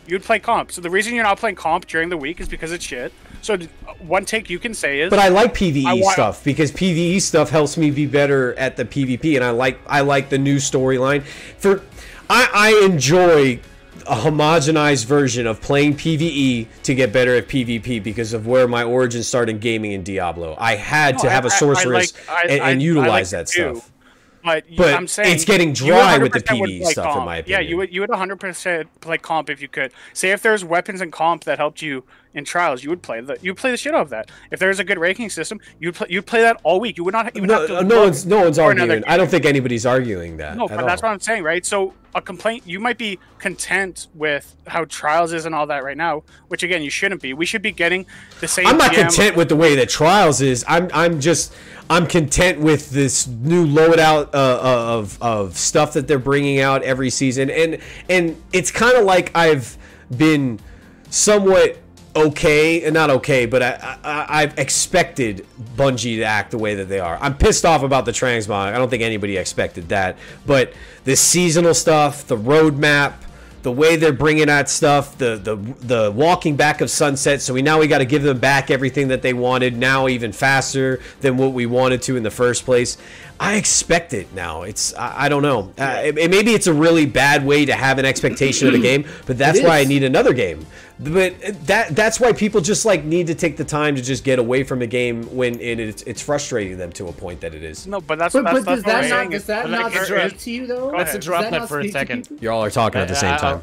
You would play comp. So the reason you're not playing comp during the week is because it's shit. So one take you can say is, But I like PvE want- stuff because PvE stuff helps me be better at the PvP, and I like the new storyline. I enjoy a homogenized version of playing PvE to get better at PvP because of where my origins started in gaming in Diablo. I had to have a sorceress and utilize that stuff. But I'm saying it's getting you dry with the 100% would PvE play stuff, comp. in my opinion. Yeah, you would 100% play comp if you could. Say if there's weapons and comp that helped you in trials, you would play the shit out of that. If there's a good ranking system, you'd play that all week. You would not even have to. No one's arguing. I don't think anybody's arguing that. No, but that's what I'm saying, right? So a complaint, you might be content with how trials is and all that right now, which again you shouldn't be. We should be getting the same. I'm not content with the way that trials is. I'm content with this new loadout of stuff that they're bringing out every season, and it's kind of like I've been somewhat okay, and not okay, but I've expected Bungie to act the way that they are. I'm pissed off about the transmog. I don't think anybody expected that, but the seasonal stuff, the roadmap, the way they're bringing out stuff, the walking back of Sunset, so we got to give them back everything that they wanted, now even faster than what we wanted to in the first place. I expect it now. I don't know. Maybe it's a really bad way to have an expectation of the game, but that's why I need another game. But that's why people just like need to take the time to just get away from a game when it's frustrating them to a point that it is. No, but that's But what does I'm that saying. not speak to you though? Let's interrupt that for a second. You all are talking at the same time.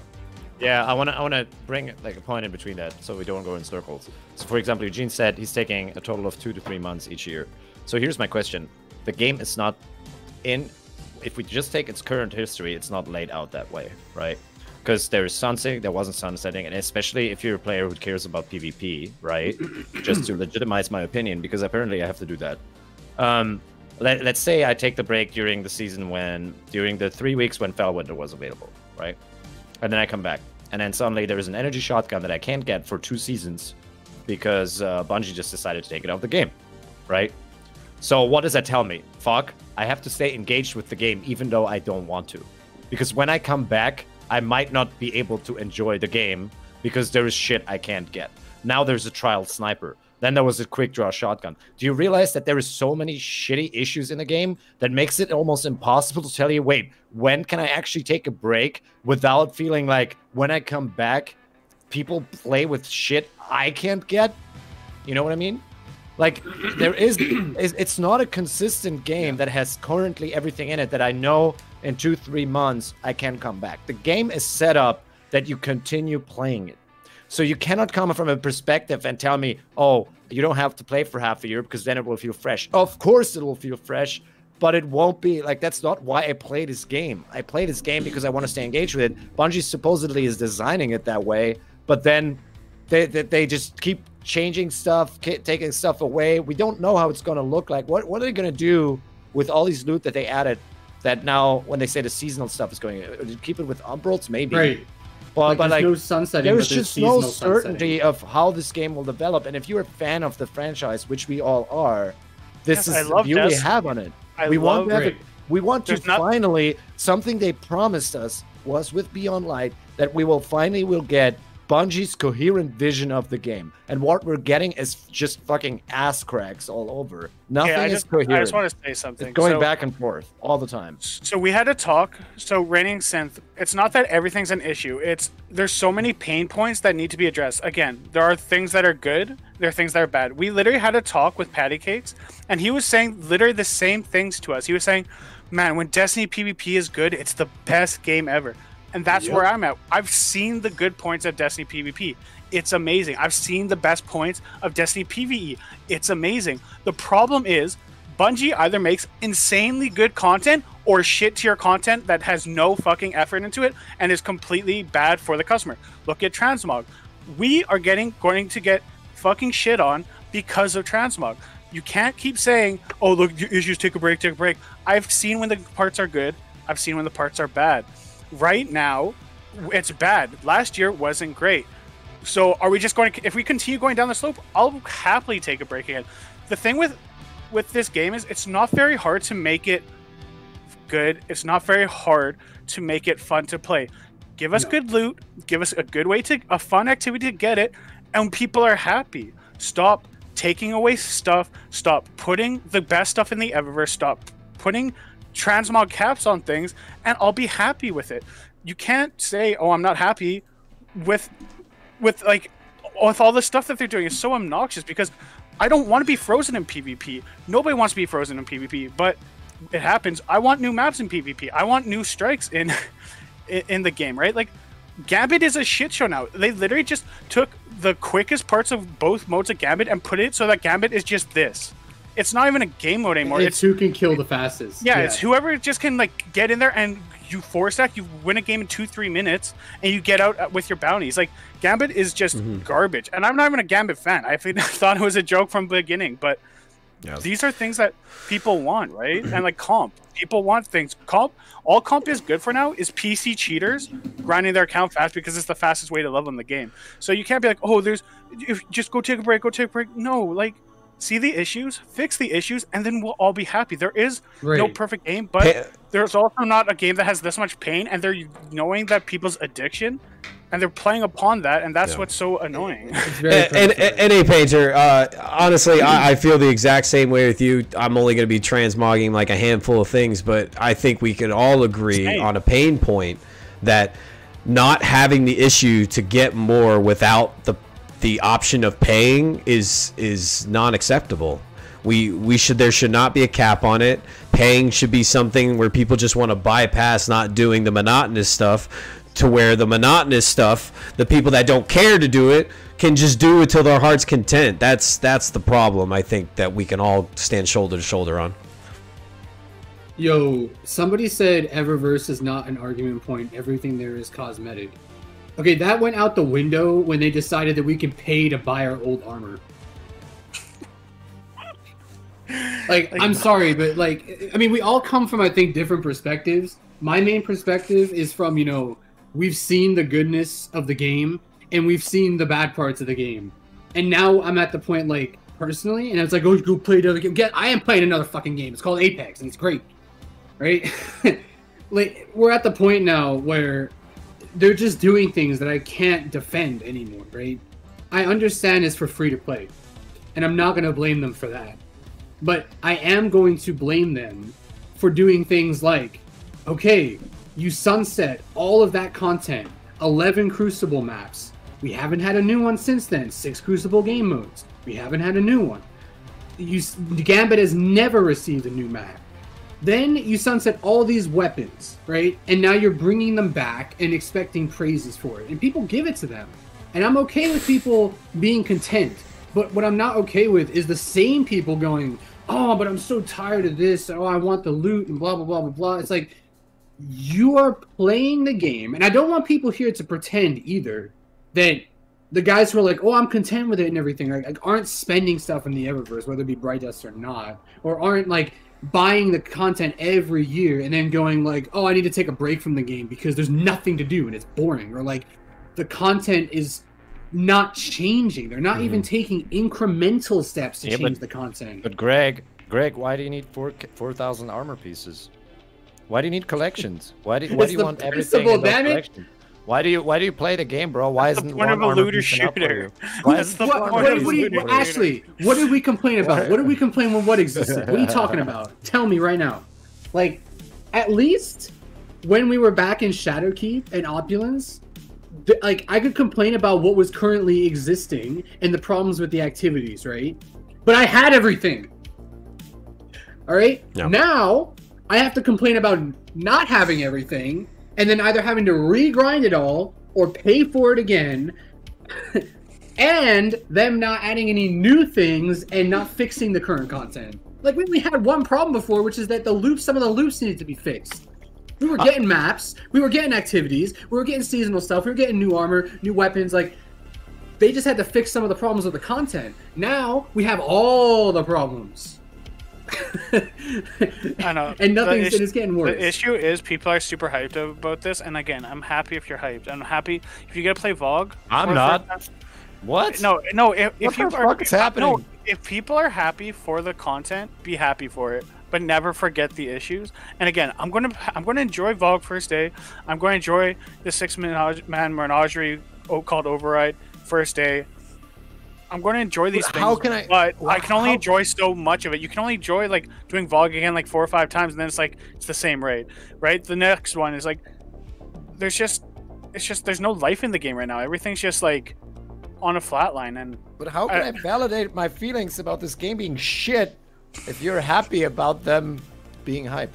Yeah, I wanna bring like a point in between that so we don't go in circles. So for example, Eugene said he's taking a total of 2 to 3 months each year. So here's my question. The game is not if we just take its current history, it's not laid out that way, right? Because there is sunsetting, there wasn't sunsetting, and especially if you're a player who cares about PvP, right? Just to legitimize my opinion, because apparently I have to do that. Let's say I take the break during the season during the 3 weeks when Fellwinter was available, right? And then I come back, and then suddenly there is an energy shotgun that I can't get for 2 seasons because Bungie just decided to take it out of the game, right? So what does that tell me? Fuck, I have to stay engaged with the game even though I don't want to. Because when I come back, I might not be able to enjoy the game because there is shit I can't get. Now there's a trial sniper. Then there was a quick draw shotgun. Do you realize that there is so many shitty issues in the game that makes it almost impossible to tell you, wait, when can I actually take a break without feeling like when I come back, people play with shit I can't get? You know what I mean? Like, it's not a consistent game that has currently everything in it that I know in 2-3 months I can come back. The game is set up that you continue playing it. So you cannot come from a perspective and tell me, oh, you don't have to play for half a year because then it will feel fresh. Of course it will feel fresh, but it won't be like, that's not why I play this game. I play this game because I want to stay engaged with it. Bungie supposedly is designing it that way, but then they just keep changing stuff, taking stuff away. We don't know how it's going to look like. What are they going to do with all these loot that they added that now when they say the seasonal stuff is going to keep it with Umbrals? Maybe. Right. But like, no sunsetting, there's just no certainty of how this game will develop. And if you're a fan of the franchise, which we all are, this is the view we have on it. We want to finally, something they promised us was with Beyond Light, that we will finally get Bungie's coherent vision of the game, and what we're getting is just fucking ass cracks all over. Nothing is coherent. I just want to say something. It's going back and forth all the time. So we had a talk. So Raining Synth, it's not that everything's an issue. There's so many pain points that need to be addressed. Again, there are things that are good. There are things that are bad. We literally had a talk with Patty Cakes, and he was saying literally the same things to us. He was saying, man, when Destiny PvP is good, it's the best game ever. And that's where I'm at. I've seen the good points of Destiny PvP. It's amazing. I've seen the best points of Destiny PvE. It's amazing. The problem is Bungie either makes insanely good content or shit tier content that has no fucking effort into it and is completely bad for the customer. Look at Transmog. We are going to get fucking shit on because of Transmog. You can't keep saying, oh, look, issues, take a break, take a break. I've seen when the parts are good. I've seen when the parts are bad. Right now, it's bad. Last year wasn't great. So are we just going to, if we continue going down the slope, I'll happily take a break again. The thing with with this game is it's not very hard to make it good. It's not very hard to make it fun to play. Give us good loot, give us a fun activity to get it, and people are happy. Stop taking away stuff, stop putting the best stuff in the Eververse, stop putting transmog caps on things, and I'll be happy with it. You can't say, oh, I'm not happy with all the stuff that they're doing. It's so obnoxious because I don't want to be frozen in PvP. Nobody wants to be frozen in PvP, but it happens. I want new maps in PvP. I want new strikes in the game, right? Like, Gambit is a shit show now. They literally just took the quickest parts of both modes of Gambit and put it so that Gambit is just this. It's not even a game mode anymore. It's who can kill the fastest. Yeah, it's whoever just can like get in there and you force stack, you win a game in 2-3 minutes, and you get out with your bounties. Like, Gambit is just garbage. And I'm not even a Gambit fan. I thought it was a joke from the beginning, but these are things that people want, right? And like comp. People want things. All comp is good for now is PC cheaters grinding their account fast because it's the fastest way to level in the game. So you can't be like, oh, just go take a break, No, like, see the issues, fix the issues, and then we'll all be happy. There is no perfect game, but there's also not a game that has this much pain, and they're knowing that people's addiction, and they're playing upon that, and that's what's so annoying. And a Painter, honestly, I feel the exact same way with you. I'm only going to be transmogging like a handful of things, but I think we can all agree on a pain point that not having the issue to get more without the option of paying is non-acceptable. There should not be a cap on it. Paying should be something where people just want to bypass not doing the monotonous stuff, to where the monotonous stuff, the people that don't care to do it can just do it till their heart's content. That's the problem, I think, that we can all stand shoulder to shoulder on. Yo, somebody said Eververse is not an argument point. Everything there is cosmetic. Okay, that went out the window when they decided that we can pay to buy our old armor. Like, I'm sorry, but like, I mean, we all come from, I think, different perspectives. My main perspective is from, we've seen the goodness of the game, and we've seen the bad parts of the game. And now I'm at the point, like, personally, and it's like, oh, go play another game. I am playing another fucking game. It's called Apex, and it's great. Right? Like, we're at the point now where they're just doing things that I can't defend anymore, right? I understand it's for free to play, and I'm not going to blame them for that. But I am going to blame them for doing things like, okay, you sunset all of that content, 11 Crucible maps. We haven't had a new one since then. 6 Crucible game modes. We haven't had a new one. Gambit has never received a new map. Then you sunset all these weapons, right? And now you're bringing them back and expecting praises for it. And people give it to them. And I'm okay with people being content. But what I'm not okay with is the same people going, oh, but I'm so tired of this. Oh, I want the loot and blah, blah, blah, blah, blah. It's like, you are playing the game. And I don't want people here to pretend either that the guys who are like, oh, I'm content with it and everything, like aren't spending stuff in the Eververse, whether it be Bright Dust or not, or aren't like buying the content every year and then going like, oh, I need to take a break from the game because there's nothing to do and it's boring, or like the content is not changing. They're not even taking incremental steps to change the content. But Greg, why do you need 4,000 armor pieces? Why do you need collections? Why do you want everything in those collections? Why do you play the game, bro? Why isn't one armor looter piece enough for you? Why is the Ashley, what did we complain about? What did we complain when what existed? What are you talking about? Tell me right now. Like, at least when we were back in Shadowkeep and Opulence, like, I could complain about what was currently existing and the problems with the activities, right? But I had everything. All right? Yeah. Now, I have to complain about not having everything, and then either having to regrind it all or pay for it again, and them not adding any new things and not fixing the current content. Like, we only had one problem before, which is that some of the loops needed to be fixed. We were getting maps, we were getting activities, we were getting seasonal stuff, we were getting new armor, new weapons. Like, they just had to fix some of the problems with the content. Now we have all the problems. I know. And it's getting worse. The issue is people are super hyped about this, and again, I'm happy if you're hyped. I'm happy if you get to play Vogue. I'm not. What? No. If What people the are fuck is happening? no, if people are happy for the content, be happy for it, but never forget the issues. And again, I'm gonna enjoy Vogue first day. I'm going to enjoy the 6-man menagerie called Override first day. I'm going to enjoy these things. How can I? But I can only enjoy so much of it. You can only enjoy like doing Vogue again like 4 or 5 times, and then it's the same raid, right? The next one is like there's no life in the game right now. Everything's just like on a flat line. And But how can I validate my feelings about this game being shit if you're happy about them being hyped?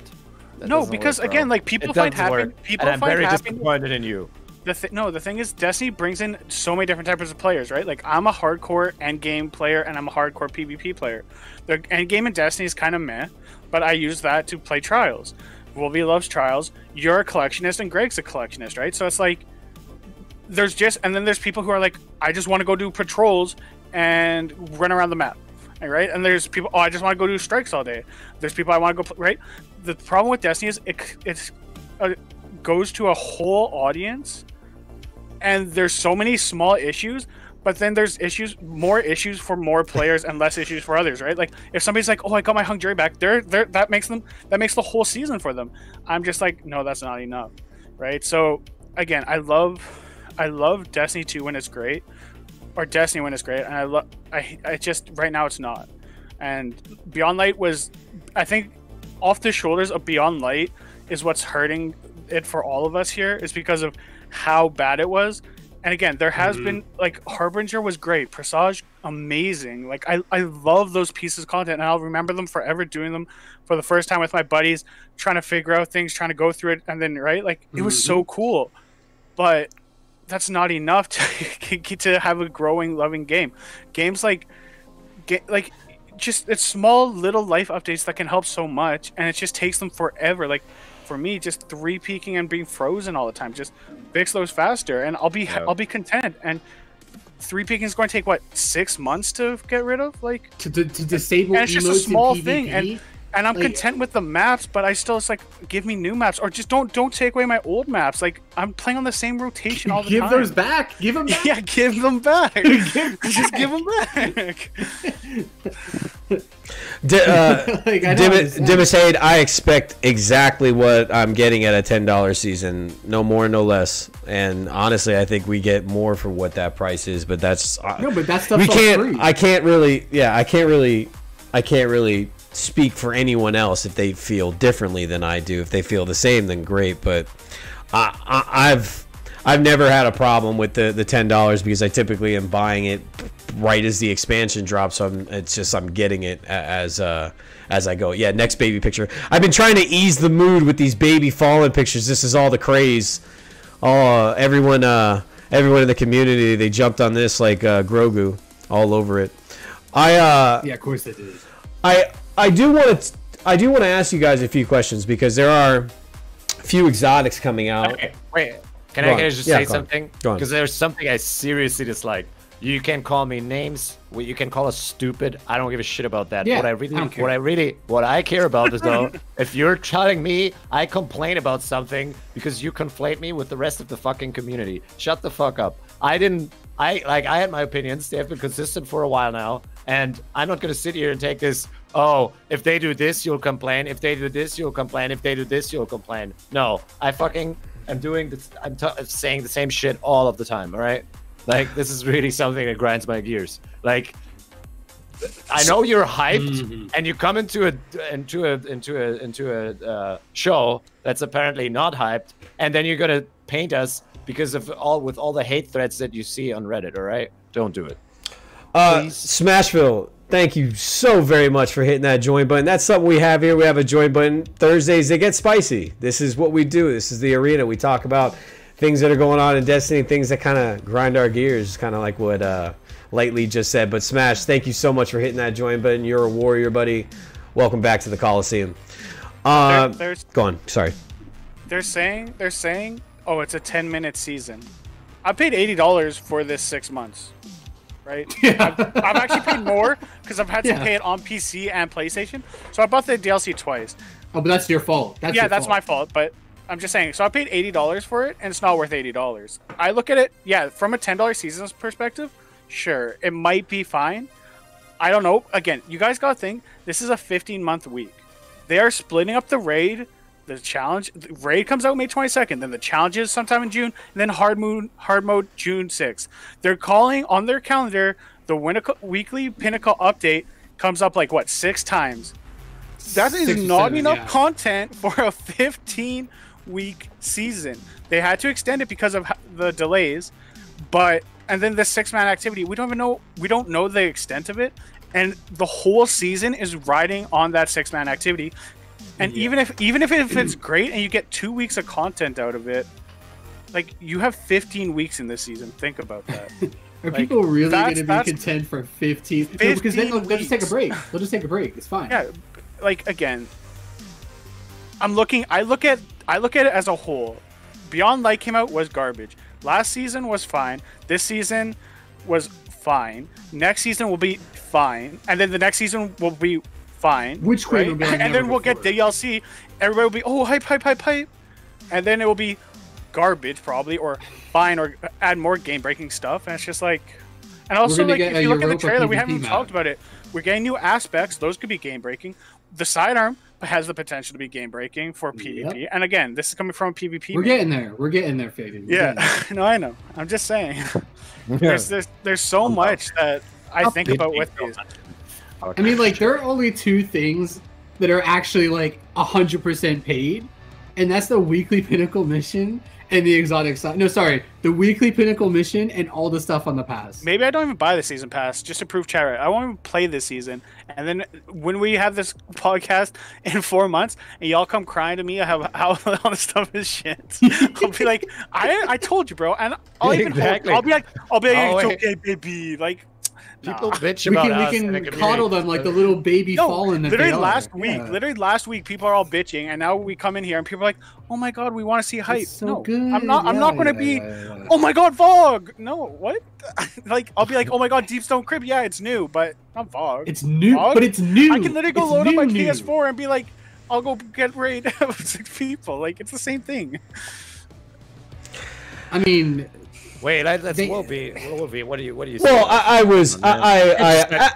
No, because again, like people find happiness. And I'm very disappointed in you. The thing is, Destiny brings in so many different types of players, right? Like I'm a hardcore endgame player and I'm a hardcore PvP player. The endgame in Destiny is kind of meh, but I use that to play Trials. Wolvie loves Trials. You're a collectionist and Greg's a collectionist, right? So it's like and then there's people who are like, I just want to go do patrols and run around the map, right? And there's people, I just want to go do strikes all day. There's people I want to go right? The problem with Destiny is it goes to a whole audience, and there's so many small issues, but then there's more issues for more players and less issues for others, right? Like if somebody's like, oh, I got my hung jury back, that makes the whole season for them. I'm just like, no, that's not enough, right? So again, I love Destiny 2 when it's great, or Destiny when it's great, and I just right now it's not. And Beyond Light was, I think, off the shoulders of Beyond Light is what's hurting it for all of us here, is because of how bad it was. And again, there has been, like, Harbinger was great, Presage amazing. Like I love those pieces of content, and I'll remember them forever, doing them for the first time with my buddies, trying to figure out things, trying to go through it, and then right, like it was so cool. But that's not enough to have a growing, loving game. Games just it's small little life updates that can help so much, and it just takes them forever. Like for me, just 3-peaking and being frozen all the time, just fix those faster, and I'll be content. And 3-peaking is going to take what, 6 months to get rid of, like to disable. And it's just a small thing, and I'm like, content with the maps, but I still, it's like, give me new maps, or just don't take away my old maps. Like I'm playing on the same rotation all the time. Give those back. Give them back. Yeah, give them back. Just give them back. Dimisade, I expect exactly what I'm getting at a $10 season, no more, no less. And honestly, I think we get more for what that price is. But that's no, but that stuff's free. I can't really speak for anyone else if they feel differently than I do. If they feel the same, then great. But I've never had a problem with the $10 because I typically am buying it right as the expansion drops. So I'm getting it as I go. Yeah, next baby picture. I've been trying to ease the mood with these baby fallen pictures. This is all the craze. Everyone in the community, they jumped on this like Grogu all over it. Yeah, of course they did. I do want to ask you guys a few questions because there are a few exotics coming out. Okay, wait. Can I just say something? Go on. Because there's something I seriously dislike. You can call me names. You can call us stupid. I don't give a shit about that. Yeah, what I care about is though, if you're telling me I complain about something because you conflate me with the rest of the fucking community, shut the fuck up. I had my opinions. They have been consistent for a while now, and I'm not gonna sit here and take this. Oh, if they do this, you'll complain. If they do this, you'll complain. If they do this, you'll complain. No, I fucking am doing this. I'm saying the same shit all of the time. All right. Like, this is really something that grinds my gears. Like, I know you're hyped, and you come into a show that's apparently not hyped, and then you're gonna paint us because of all the hate threads that you see on Reddit. All right, don't do it. Smashville, thank you so very much for hitting that join button. That's something we have here. We have a join button. Thursdays, they get spicy. This is what we do. This is the arena. We talk about things that are going on in Destiny, things that kind of grind our gears, kind of like what Lightly just said. But Smash, thank you so much for hitting that join button. You're a warrior, buddy. Welcome back to the Coliseum. Go on. Sorry. They're saying, oh, it's a 10-minute season. I paid $80 for this 6 months, right? Yeah. I've actually paid more because I've had to pay it on PC and PlayStation. So I bought the DLC twice. Oh, but that's your fault. That's my fault, but I'm just saying. So I paid $80 for it, and it's not worth $80. I look at it, from a $10 season's perspective, sure, it might be fine. I don't know. Again, you guys got to think, this is a 15-month week. They are splitting up the raid. The challenge, the raid comes out May 22nd. Then the challenge is sometime in June. And then hard mode June 6th. They're calling on their calendar, the weekly Pinnacle update comes up like, what, 6 times? That is not enough content for a 15-week season. They had to extend it because of the delays. And then the 6-man activity, we don't know the extent of it, and the whole season is riding on that 6-man activity. And even if it's great and you get 2 weeks of content out of it, like, you have 15 weeks in this season. Think about that. Are people really going to be content for 15? No, because then they'll just take a break. They'll just take a break. It's fine. Yeah, like, again, I look at it as a whole. Beyond Light came out was garbage. Last season was fine. This season was fine. Next season will be fine, and then the next season will be fine. Which queen will be on and then we'll get DLC. Everybody will be, oh, hype, and then it will be garbage probably, or fine, or add more game breaking stuff. And it's just like, and also like, if you look at the trailer, we haven't even talked about it. We're getting new aspects. Those could be game breaking. The sidearm has the potential to be game breaking for PvP. And again, this is coming from a PvP. We're getting there. We're getting there, Fagan. No, I know. I'm just saying. There's so much that I think about with these. I mean, like, there are only 2 things that are actually like 100% paid, and that's the weekly Pinnacle Mission and the exotic side. No, sorry, the weekly Pinnacle Mission and all the stuff on the pass. Maybe I don't even buy the season pass just to prove chat. I won't even play this season. And then when we have this podcast in 4 months and y'all come crying to me how all this stuff is shit, I'll be like, I told you, bro. And I'll I'll be like, it's okay, baby. Like, people bitch about us. We can coddle them like the little baby fallen that literally they last are. week. Literally last week, people are all bitching, and now we come in here and people are like, "Oh my god, we want to see hype." So no, good. I'm not going to be. Oh my god, Fog. No, what? Like, I'll be like, "Oh my god, Deep Stone Crib. Yeah, it's new, but not Fog. It's new, Fog? but it's new. I can literally go load up my PS4 and be like, I'll go get raid of 6 people. Like, it's the same thing. I mean. Wait, that's Wolby. What do you? Well, I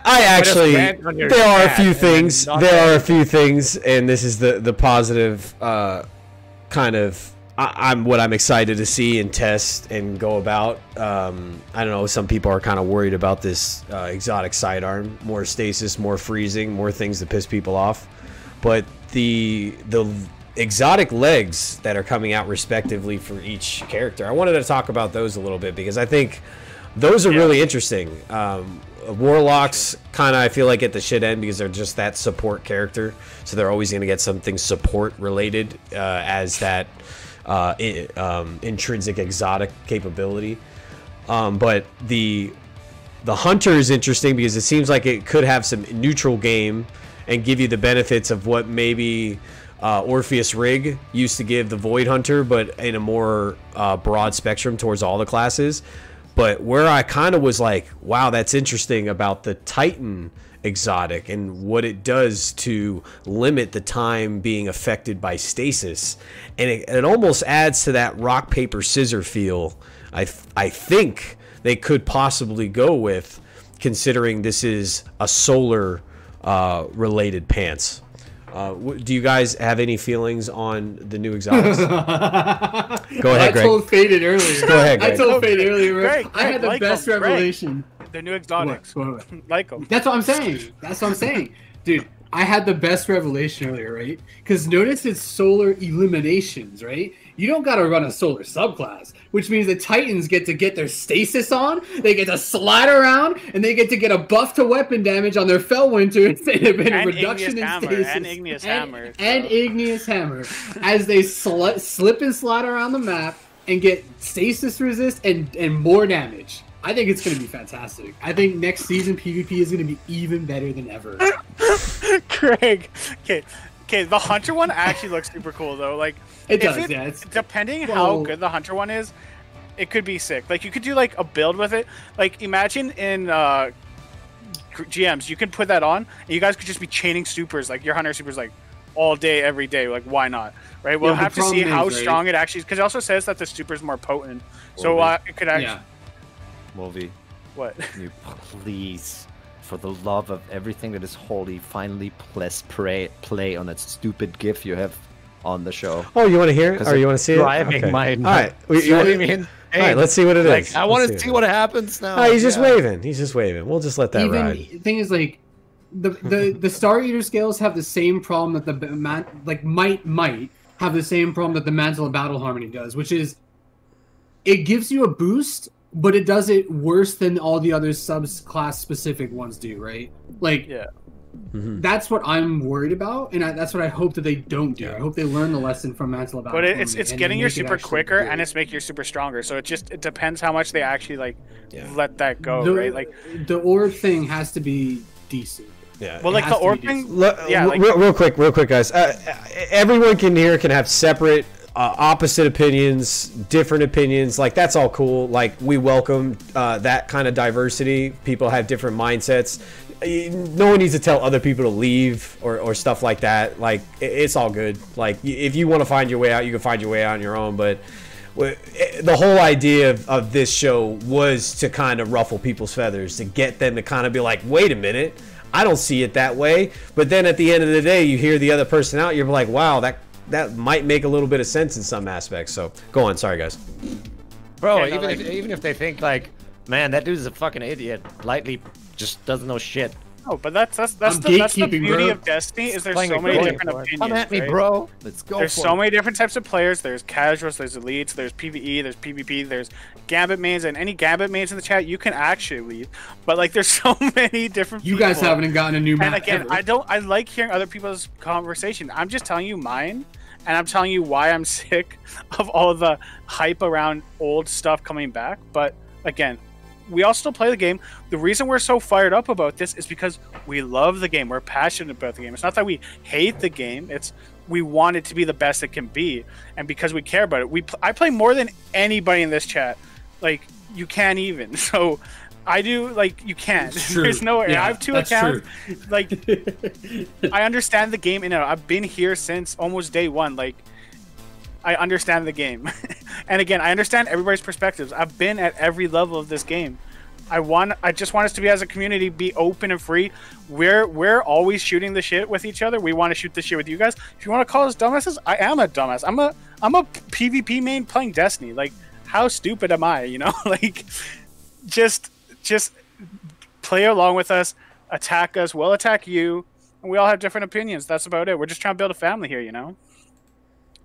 actually. There are a few things. There are a few things, and this is the positive kind of. What I'm excited to see and test and go about. I don't know. Some people are kind of worried about this exotic sidearm, more stasis, more freezing, more things that piss people off. But the exotic legs that are coming out respectively for each character, I wanted to talk about those a little bit because I think those are really interesting. Warlocks kind of, I feel like, at the shit end because they're just that support character, so they're always going to get something support related as that intrinsic exotic capability. But the hunter is interesting because it seems like it could have some neutral game and give you the benefits of what maybe Orpheus Rig used to give the Void Hunter, but in a more broad spectrum towards all the classes. But where I kind of was like, wow, that's interesting about the Titan exotic and what it does to limit the time being affected by stasis. And it almost adds to that rock, paper, scissor feel I think they could possibly go with, considering this is a solar related pants. Do you guys have any feelings on the new exotics? Go ahead, Greg. I told Faded earlier. Go ahead, Greg. I told Faded earlier. Greg, I had the best revelation. The new exotics. What? Like them. That's what I'm saying. Dude, I had the best revelation earlier, right? Because notice it's solar eliminations, right? You don't got to run a solar subclass, which means the Titans get to get their stasis on, they get to slide around, and they get to get a buff to weapon damage on their Fellwinter instead of a reduction in stasis. And Igneous Hammer. And Igneous Hammer. As they slip and slide around the map and get stasis resist and more damage. I think it's going to be fantastic. I think next season PvP is going to be even better than ever. Craig. Okay, the Hunter one actually looks super cool, though. Like, it does, yeah. Depending how good the Hunter one is, it could be sick. Like, you could do, like, a build with it. Like, imagine in GMs, you can put that on, and you guys could just be chaining supers, like, your Hunter supers, like, all day, every day. Like, why not? Right? We'll have to see how strong it actually is. Because it also says that the super is more potent. So, it could actually... Wolvie. What? You please, for the love of everything that is holy, finally play on that stupid GIF you have on the show. Oh, you want to hear it? Or you want to see it? Driving my. All right. You know what I mean? All right, let's see what it is. I want to see what happens now. Oh, he's just waving. He's just waving. We'll just let that ride. The thing is, like, the Star Eater scales have the same problem that the might have the same problem that the Mantle of Battle Harmony does, which is it gives you a boost, but it does it worse than all the other subclass specific ones do, right? Like, Yeah. That's what I'm worried about, and that's what I hope that they don't do. I hope they learn the lesson from Mantle of Battle But Harmony. it's getting your super quicker, and it's making your super stronger. So it depends how much they actually let that go, right? Like the orb thing has to be decent. Yeah. Well, like the orb thing. Yeah. Real quick, guys. Everyone can have separate, opposite opinions, different opinions. Like, that's all cool. Like, we welcome that kind of diversity. People have different mindsets. No one needs to tell other people to leave or stuff like that. Like, it's all good. Like, if you want to find your way out, you can find your way out on your own. But the whole idea of this show was to kind of ruffle people's feathers, to get them to kind of be like, wait a minute, I don't see it that way. But then at the end of the day, you hear the other person out, you're like, wow, that might make a little bit of sense in some aspects. So go on. Sorry, guys. Bro, Yeah, no, even if they think like, man, that dude's a fucking idiot, lightly just doesn't know shit. Oh, but that's the beauty of Destiny is there's so many different opinions. Come at me, right? bro. Let's go. There's so many different types of players. There's casuals, there's elites, there's PvE, there's PvP, there's Gambit mains, and any Gambit mains in the chat you can actually leave. But like, there's so many different. You guys haven't gotten a new map. And again, ever. I like hearing other people's conversation. I'm just telling you mine, and I'm telling you why I'm sick of all the hype around old stuff coming back. But again, we all still play the game. The reason we're so fired up about this is because we love the game. We're passionate about the game. It's not that we hate the game. It's we want it to be the best it can be. And because we care about it, I play more than anybody in this chat. Like, you can't even. So I do, like, you can't. There's no way. Yeah, I have 2 accounts. True. Like, I understand the game. I've been here since almost day one. Like, I understand the game. And again, I understand everybody's perspectives. I've been at every level of this game. I just want us to be, as a community, be open and free. We're always shooting the shit with each other. We want to shoot the shit with you guys. If you want to call us dumbasses, I am a dumbass. I'm a PvP main playing Destiny. Like, how stupid am I? Like, just play along with us, attack us, we'll attack you, and we all have different opinions. That's about it. We're just trying to build a family here,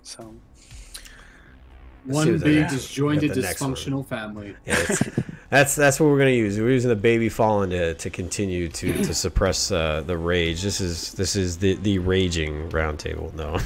So. One big disjointed dysfunctional family. Yeah, that's what we're gonna use. We're using the baby fallen to continue to suppress the rage. This is the raging roundtable. No,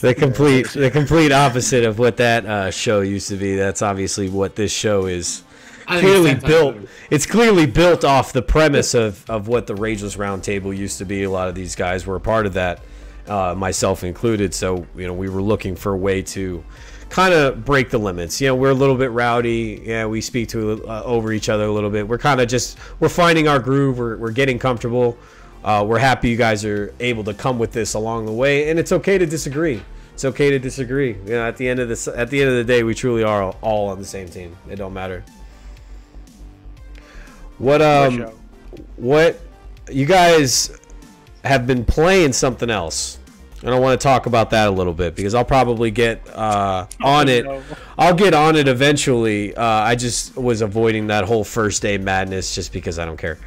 the complete opposite of what that show used to be. That's obviously what this show is. Clearly built. It's clearly built off the premise of what the Rageless Roundtable used to be. A lot of these guys were a part of that, myself included. So we were looking for a way to kind of break the limits. We're a little bit rowdy. Yeah, we speak to over each other a little bit. We're kind of we're finding our groove. We're getting comfortable. We're happy you guys are able to come with this along the way, and it's okay to disagree. It's okay to disagree. At the end of the day, we truly are all on the same team. It don't matter. What you guys have been playing something else, and I want to talk about that a little bit because I'll probably get on it. No. I'll get on it eventually. I just was avoiding that whole first day madness just because I don't care.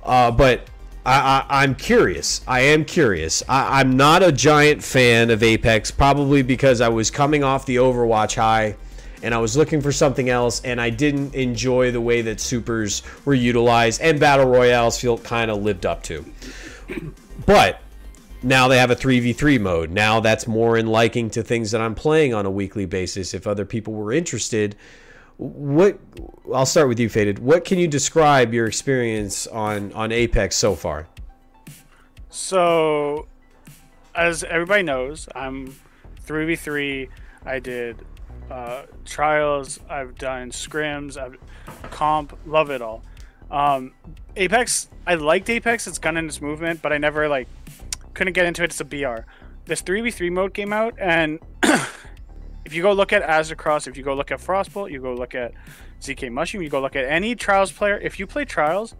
But I'm curious. I am curious. I'm not a giant fan of Apex, probably because I was coming off the Overwatch high and I was looking for something else, and I didn't enjoy the way that supers were utilized and battle royales feel kind of lived up to. But now they have a 3v3 mode. Now that's more in liking to things that I'm playing on a weekly basis. If other people were interested, I'll start with you, Faded. What can you describe your experience on Apex so far? So, as everybody knows, I'm 3v3. I did trials, I've done scrims, I've comp, love it all. Apex, I liked Apex, it's gun and its movement, but I never couldn't get into it. It's a BR. This 3v3 mode came out, and if you go look at Azurcross, if you go look at Frostbolt, you go look at ZK Mushroom, you go look at any Trials player. If you play Trials,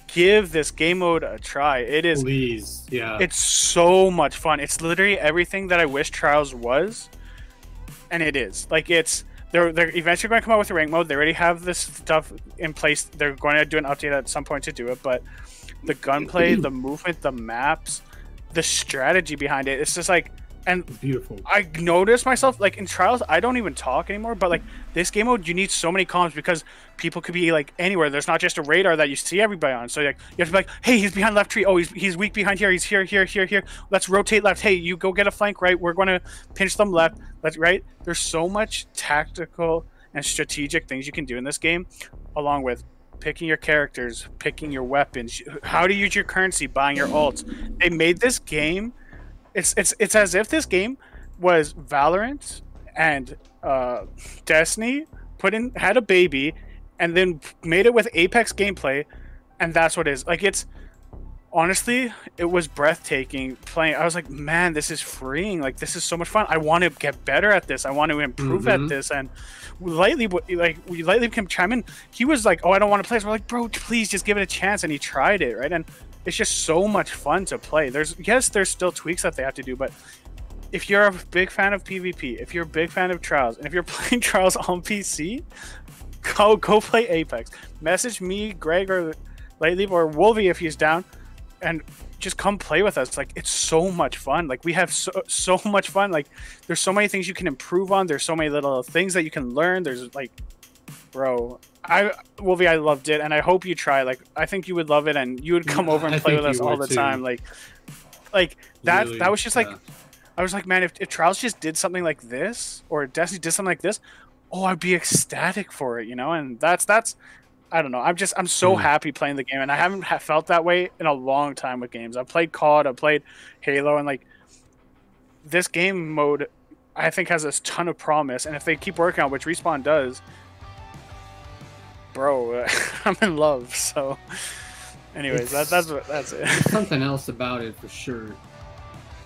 give this game mode a try. It is, please, yeah. It's so much fun. It's literally everything that I wish Trials was, and it is. Like they're eventually going to come out with a rank mode. They already have this stuff in place. They're going to do an update at some point to do it, but the gunplay, the movement, the maps, the strategy behind it, it's just like. And it's beautiful. I noticed myself, like, in Trials, I don't even talk anymore, but, like, this game mode, you need so many comms because people could be, like, anywhere. There's not just a radar that you see everybody on. So, like, you have to be like, hey, he's behind left tree. Oh, he's weak behind here. He's here, here, here, here. Let's rotate left. Hey, you go get a flank right. We're going to pinch them left. Let's, right? There's so much tactical and strategic things you can do in this game, along with picking your characters, picking your weapons, how to use your currency, buying your ults. They made this game... It's as if this game was Valorant and Destiny had a baby and then made it with Apex gameplay, and that's what it is. Like, it's honestly, it was breathtaking playing. I was like, man, this is freeing. Like, this is so much fun. I want to get better at this. I want to improve at this. And Lightly can chime in. He was like, oh, I don't want to play this. We're like, bro, please just give it a chance. And he tried it, right? And it's just so much fun to play. There's still tweaks that they have to do, but if you're a big fan of PvP, if you're a big fan of Trials, and if you're playing Trials on PC, go play Apex. Message me, Greg, or Lightly, or Wolvie if he's down, and just come play with us. Like, it's so much fun. Like, we have so much fun. Like, there's so many things you can improve on. There's so many little things that you can learn. There's like, bro, Wolvie, I loved it, and I hope you try. Like, I think you would love it, and you would come over and play with us all the time. Like that. That was just like, I was like, man, if Trials just did something like this, or Destiny did something like this, oh, I'd be ecstatic for it, you know. And that's I don't know. I'm so happy playing the game, and I haven't felt that way in a long time with games. I've played COD, I've played Halo, and like this game mode, I think has a ton of promise. And if they keep working on, which Respawn does, bro, I'm in love. So, anyways, that's it. There's something else about it for sure.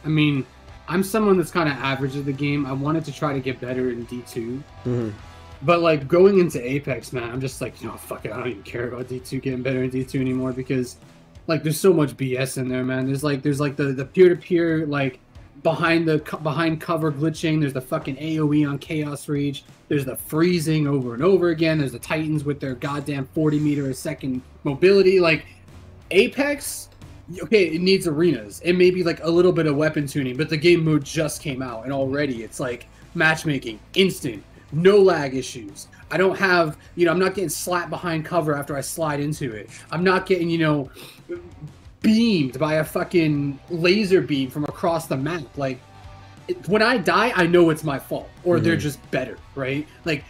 I mean, I'm someone that's kind of average at the game. I wanted to try to get better in D2. But, like, going into Apex, man, I'm just like, you know, fuck it. I don't even care about D2 getting better in D2 anymore because, like, there's so much BS in there, man. There's like the peer-to-peer, like, behind cover glitching. There's the fucking AoE on Chaos Rage. There's the freezing over and over again. There's the Titans with their goddamn 40 meter a second mobility. Like, Apex, okay, it needs arenas. It may be, like, a little bit of weapon tuning, but the game mode just came out, and already it's, like, matchmaking, instant. No lag issues. I don't have, you know, I'm not getting slapped behind cover after I slide into it. I'm not getting, you know, beamed by a fucking laser beam from across the map. Like, when I die, I know it's my fault, or they're just better, right? Like,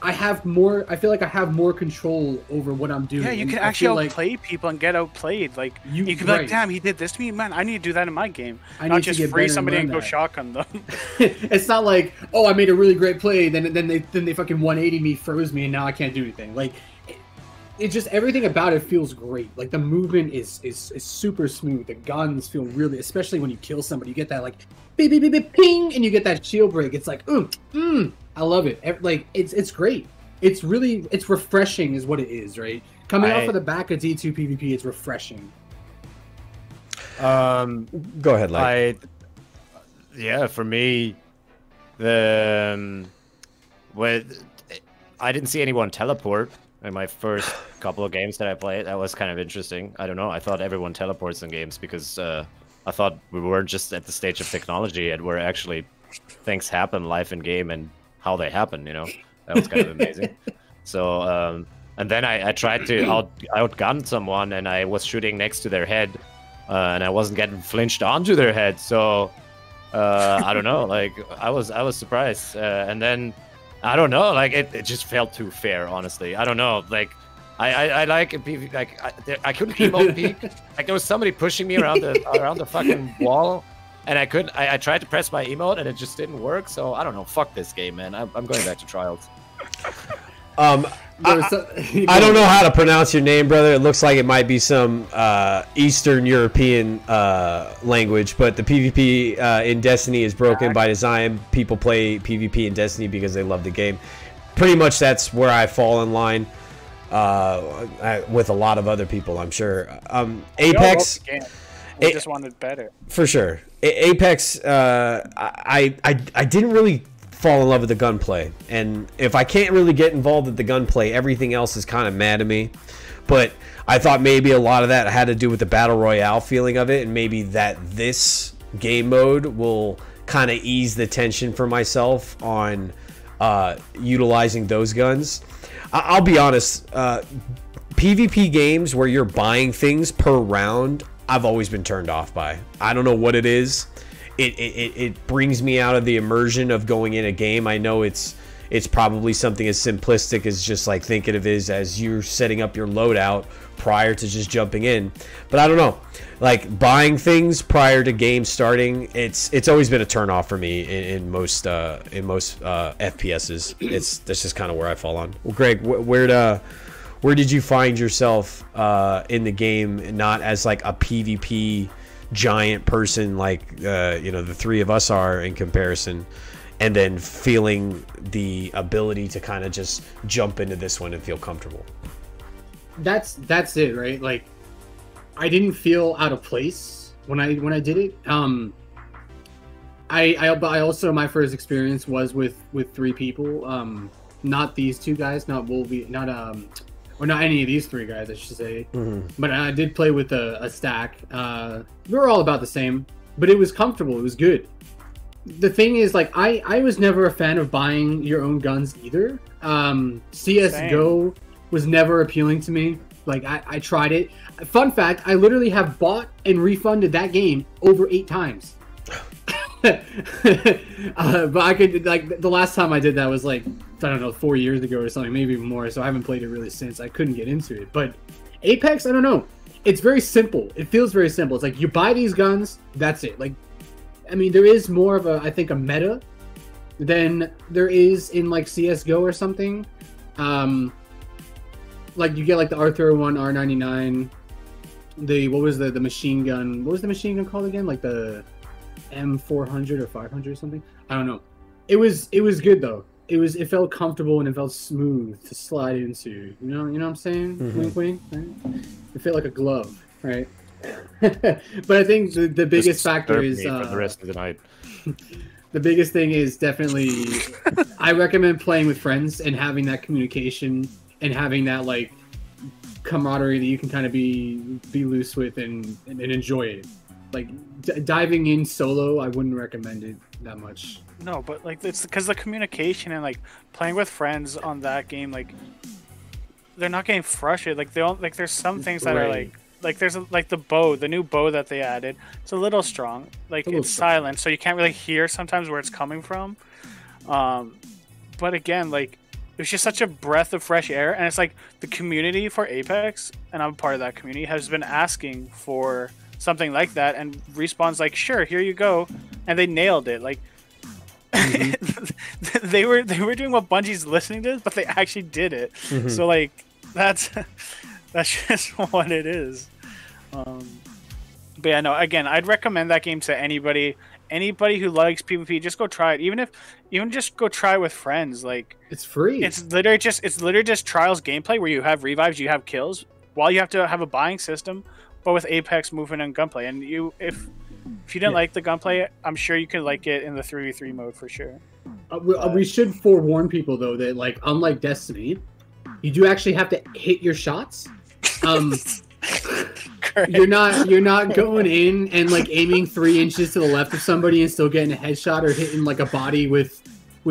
I feel like I have more control over what I'm doing. Yeah, you can actually outplay people and get outplayed. Like, you can be like, damn, he did this to me, man. I need to do that in my game. Not just free somebody and go shotgun them. It's not like, oh, I made a really great play, then they fucking 180 me, froze me, and now I can't do anything. Like, it just, everything about it feels great. Like, the movement is super smooth. The guns feel really, especially when you kill somebody, you get that like beep beep beep beep ping, and you get that shield break. It's like, I love it. Like, it's great. It's refreshing is what it is, right? Coming off of the back of D2 PvP, it's refreshing. Go ahead, Light. Yeah, for me, I didn't see anyone teleport in my first couple of games that I played. That was kind of interesting. I don't know. I thought everyone teleports in games because I thought we weren't just at the stage of technology and where actually things happen live in game and how they happen, you know. That was kind of amazing. So, and then I tried to outgun someone, and I was shooting next to their head, and I wasn't getting flinched onto their head. So, I don't know. Like, I was surprised, and then I don't know. Like, it just felt too fair, honestly. I don't know. Like, I like I couldn't emote peek. Like, there was somebody pushing me around the fucking wall. And I tried to press my emote and it just didn't work. So I don't know. Fuck this game, man. I'm going back to Trials. I don't know how to pronounce your name, brother. It looks like it might be some Eastern European language, but the PvP in Destiny is broken by design. People play PvP in Destiny because they love the game. Pretty much that's where I fall in line with a lot of other people, I'm sure. Apex... We just wanted better. For sure. Apex, I didn't really fall in love with the gunplay. And if I can't really get involved with the gunplay, everything else is kind of mad at me. But I thought maybe a lot of that had to do with the Battle Royale feeling of it. And maybe that this game mode will kind of ease the tension for myself on utilizing those guns. I'll be honest. PvP games where you're buying things per round, I've always been turned off by. I don't know what it is. It brings me out of the immersion of going in a game. I know it's probably something as simplistic as just like thinking of it as you're setting up your loadout prior to just jumping in. But I don't know. Like buying things prior to game starting, it's always been a turn off for me in most FPSs. That's just kind of where I fall on. Well, Greg, where did you find yourself in the game, not as like a PvP giant person like the three of us are in comparison, and then feeling the ability to kind of just jump into this one and feel comfortable? That's it, right? Like, I didn't feel out of place when I did it. I also, my first experience was with 3 people. Not these 2 guys, not Wolvie, or not any of these 3 guys, I should say. Mm-hmm. But I did play with a stack. We were all about the same, but it was comfortable. It was good. The thing is, like, I was never a fan of buying your own guns either. CSGO was never appealing to me. Like, I tried it. Fun fact, I literally have bought and refunded that game over 8 times. But I could, like, the last time I did that was like, I don't know, 4 years ago or something, maybe even more. So I haven't played it really since. I couldn't get into it. But Apex, I don't know. It's very simple. It feels very simple. It's like you buy these guns, that's it. Like, I mean, there is more of a, I think, a meta than there is in like CS:GO or something. Like you get like the R31, R99. What was the machine gun? What was the machine gun called again? Like the M400 or 500 or something. I don't know. It was good though. It felt comfortable and it felt smooth to slide into. You know what I'm saying? Mm-hmm. Wink, wink. Right? It felt like a glove, right? But I think the biggest factor is for the rest of the night. The biggest thing is definitely I recommend playing with friends and having that communication and having that like camaraderie that you can kind of be loose with and enjoy it. Like diving in solo, I wouldn't recommend it that much. No, but like it's because the communication and like playing with friends on that game, like they're not getting frustrated. Like they don't like. There's some things that are like there's like the new bow that they added. It's a little strong. Like it's silent, so you can't really hear sometimes where it's coming from. But again, like it was just such a breath of fresh air, and it's like the community for Apex, and I'm part of that community, has been asking for something like that, and Respawn's like, sure, here you go, and they nailed it. Like mm-hmm. they were doing what Bungie's listening to, but they actually did it. Mm-hmm. So like that's just what it is. But yeah, no. Again, I'd recommend that game to anybody who likes PvP. Just go try it. Even just go try with friends. Like it's free. It's literally just trials gameplay where you have revives, you have kills, while you have to have a buying system, but with Apex movement and gunplay. And if you didn't like the gunplay, I'm sure you could like it in the 3v3 mode for sure. We should forewarn people though that like unlike Destiny, you do actually have to hit your shots. You're not going in and like aiming 3 inches to the left of somebody and still getting a headshot or hitting like a body with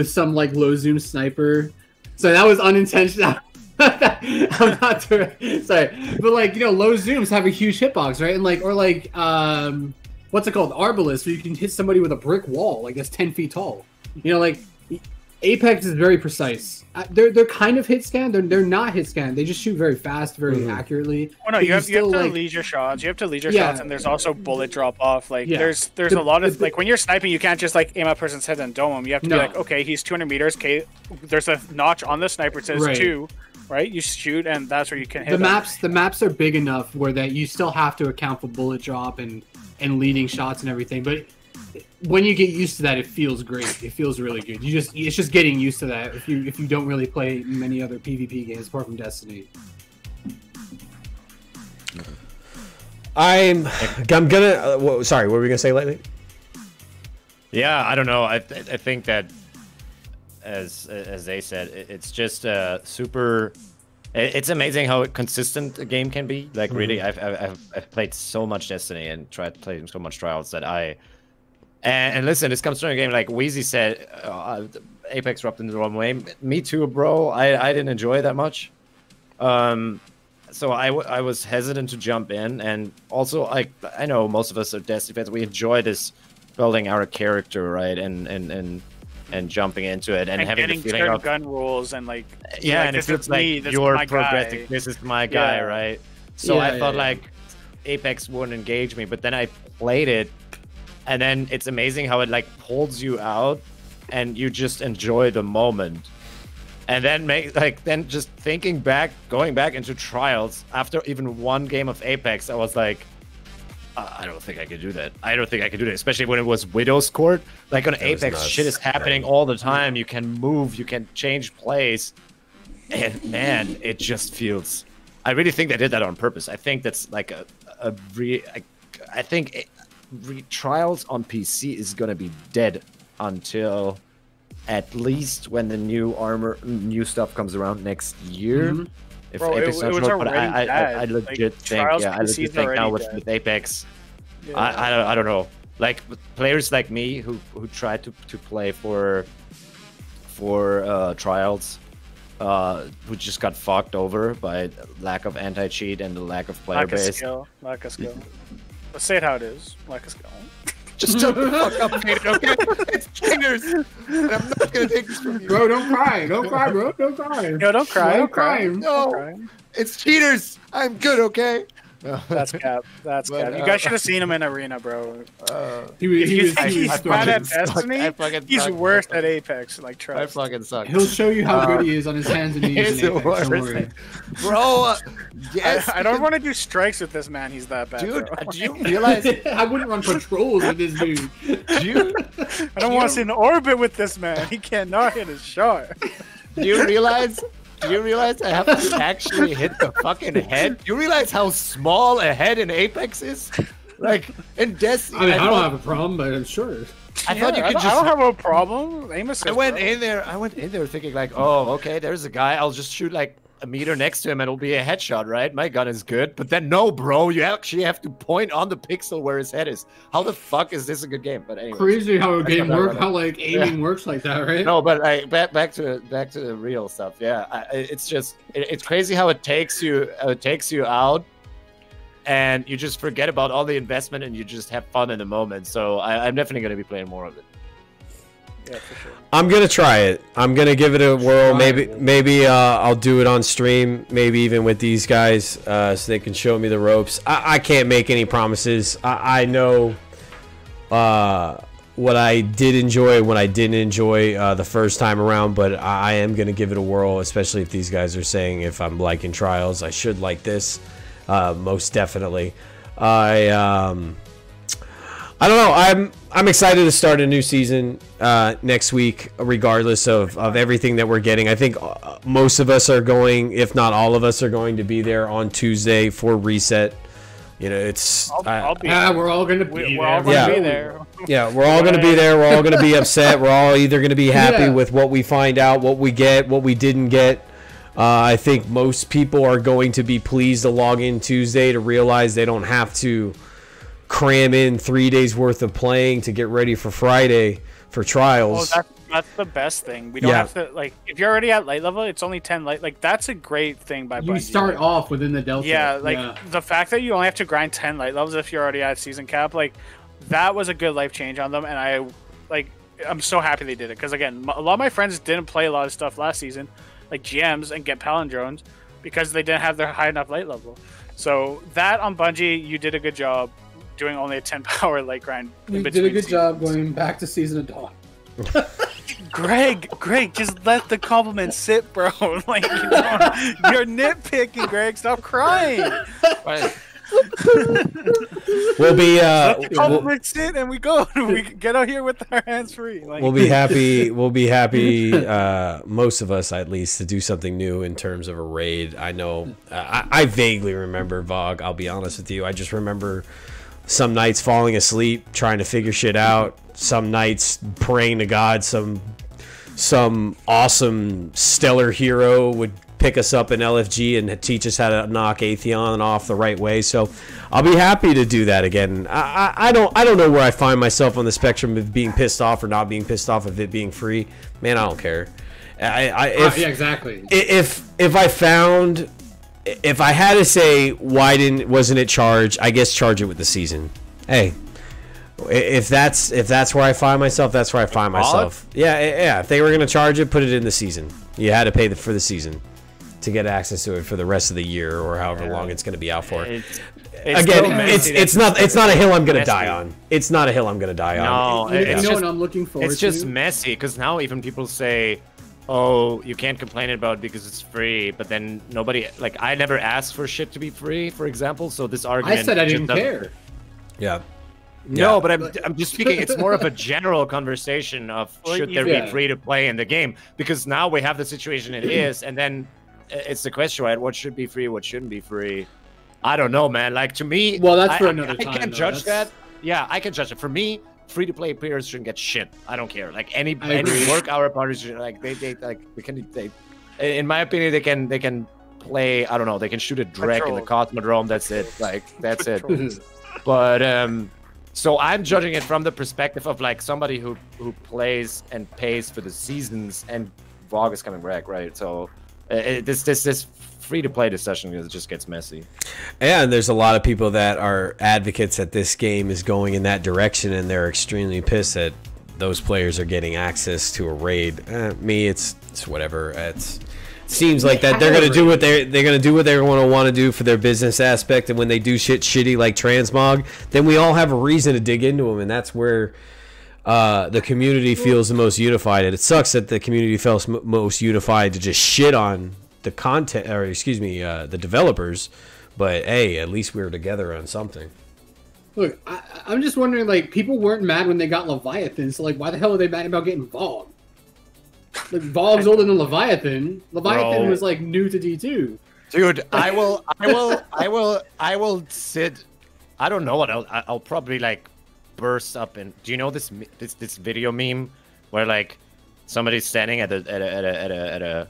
some like low zoom sniper. So that was unintentional. I'm not sorry, but like low zooms have a huge hitbox, right? And like or like what's it called, Arbalist, where you can hit somebody with a brick wall like that's 10 feet tall. Like Apex is very precise. They're kind of hit scan. They're not hit scan. They just shoot very fast, very accurately. Oh no, you have to lead your shots. You have to lead your shots, and there's also bullet drop off. Like there's a lot of like when you're sniping, you can't just like aim at a person's head and dome them. You have to be like, okay, he's 200 meters. Okay, there's a notch on the sniper that says 2. right? You shoot, and that's where you can hit The them. the maps are big enough where that you still have to account for bullet drop and leading shots and everything. But when you get used to that, it feels great. It feels really good. It's just getting used to that. If you don't really play many other PvP games apart from Destiny. I'm gonna. Sorry, what were we gonna say lately? Yeah, I don't know. I think that, as they said, it's just super. It's amazing how consistent a game can be. Like really, I've played so much Destiny and tried playing so much Trials that and listen, this comes from a game like Wheezy said. Apex rubbed in the wrong way. Me too, bro. I didn't enjoy it that much. So I was hesitant to jump in, and also I know most of us are Destiny fans. We enjoy this building our character, right, and jumping into it and having the feeling of gun rules and yeah, and it feels like you're progressing. This is my guy, right? So I thought like Apex wouldn't engage me, but then I played it, and then it's amazing how it like pulls you out, and you just enjoy the moment. And then then just thinking back, going back into Trials after even one game of Apex, I was like, I don't think I could do that. I don't think I could do that, especially when it was Widow's Court. Like on Apex, shit is happening all the time. You can move, you can change plays, and man, it just feels. I really think they did that on purpose. I think that's like I think Trials on PC is gonna be dead until at least when the new stuff comes around next year. If Bro, Apex it was already I legit think, I legit think now with Apex, I don't know. Like players like me who tried to play for Trials, who just got fucked over by lack of anti-cheat and the lack of player base. Lack of skill. Let's say it how it is. Lack of skill. Just shut the fuck up, Peter, okay? It's cheaters! And I'm not gonna take this from you. Bro, don't cry. Don't cry, bro. Don't cry. No, don't cry. Don't cry. No, it's cheaters! I'm good, okay? That's cap. That's cap. You guys should have seen him in Arena, bro. He's bad at Destiny. He's worse at Apex. Like, trust. I fucking suck. He'll show you how good he is on his hands and knees in Apex. Don't worry. Bro, yes. I don't want to do strikes with this man. He's that bad, dude. bro. Do you realize? I wouldn't run patrols with this dude. I don't want to sit in orbit with this man. He cannot hit his shot. Do you realize I have to actually hit the fucking head? Do you realize how small a head in Apex is? Like in Destiny. I mean, I don't have a problem, but I'm sure. I thought you could just. I don't have a problem. Aim assist, I went in there thinking like, oh, okay, there's a guy. I'll just shoot like a meter next to him and it'll be a headshot, right? My gun is good. But then no, bro, you actually have to point on the pixel where his head is. How the fuck is this a good game? But anyway, crazy how a game works, how like aiming works like that, right? No, but back to the real stuff. Yeah, it's just it's crazy how it takes you out, and you just forget about all the investment and you just have fun in the moment. So I'm definitely going to be playing more of it. Yeah, for sure. I'm gonna try it. I'm gonna give it a whirl. Maybe I'll do it on stream. Maybe even with these guys, so they can show me the ropes. I can't make any promises. I know what I did enjoy, what I didn't enjoy the first time around. But I am gonna give it a whirl, especially if these guys are saying if I'm liking Trials, I should like this. Most definitely. I don't know. I'm excited to start a new season next week, regardless of everything that we're getting. I think most of us are going, if not all of us, are going to be there on Tuesday for reset. You know, it's. I'll be. Yeah, we're all gonna be there. We're all gonna be there. Yeah, we're all gonna be there. We're all gonna be upset. We're all either gonna be happy with what we find out, what we get, what we didn't get. I think most people are going to be pleased to log in Tuesday to realize they don't have to cram in 3 days worth of playing to get ready for Friday for Trials. Oh, that's the best thing. We don't have to, like, if you're already at light level, it's only 10 light. Like, that's a great thing by Bungie. You start off within the Delta. Yeah, the fact that you only have to grind 10 light levels if you're already at season cap, like, that was a good life change on them. And I'm so happy they did it. Because, again, a lot of my friends didn't play a lot of stuff last season, like GMs and get palindromes, because they didn't have their high enough light level. So that on Bungie, you did a good job doing only a 10 power light grind. We did a good job going back to Season of Dawn. Greg, just let the compliment sit, bro. Like, you're nitpicking, Greg. Stop crying. Right. We'll be Let the compliment sit, and we go. We get out here with our hands free. Like, we'll be happy. We'll be happy. Most of us, at least, to do something new in terms of a raid. I know. I vaguely remember VOG. I'll be honest with you. I just remember some nights falling asleep trying to figure shit out. Some nights praying to God. Some awesome stellar hero would pick us up in LFG and teach us how to knock Atheon off the right way. So I'll be happy to do that again. I don't know where I find myself on the spectrum of being pissed off or not being pissed off of it being free. Man, I don't care. Yeah, exactly. If I had to say wasn't it charged, I guess charge it with the season. Hey, if that's where I find myself, that's where I find myself. Yeah. If they were gonna charge it, put it in the season. You had to pay for the season to get access to it for the rest of the year or however long it's going to be out for. It's not a hill I'm going to die on. It's not a hill I'm going to die on. No, you know what I'm looking forward to? It's just messy because now even people say, "Oh, you can't complain about it because it's free," but then nobody I never asked for shit to be free, for example. So this argument. I said I didn't care. Yeah. No, but I'm just speaking. It's more of a general conversation of should there be free to play in the game, because now we have the situation it is, and then it's the question, right? What should be free? What shouldn't be free? I don't know, man. Like, to me, well, that's for another time. I can't judge that. Yeah, I can judge it. For me, free to play players shouldn't get shit. I don't care. Like any work hour parties, like they in my opinion, they can play. I don't know. They can shoot a Drek in the Cosmodrome. That's it. Like that's it. But so I'm judging it from the perspective of like somebody who plays and pays for the seasons, and VOG is coming back, right? So this free to play discussion just gets messy. And there's a lot of people that are advocates that this game is going in that direction, and they're extremely pissed that those players are getting access to a raid. Me, it's whatever. It seems like that they're gonna do what they're gonna do what they want to do for their business aspect, and when they do shit shitty like transmog, then we all have a reason to dig into them, and that's where the community feels the most unified. And it sucks that the community feels most unified to just shit on the content, or excuse me, the developers. But hey, at least we were together on something. Look, I'm just wondering, like, people weren't mad when they got Leviathan, so like, why the hell are they mad about getting Vogue? Like, Vogue's older than Leviathan. Leviathan was like new to D2. Dude, I will sit. I don't know what I'll probably like burst up and do you know this video meme where like somebody's standing at a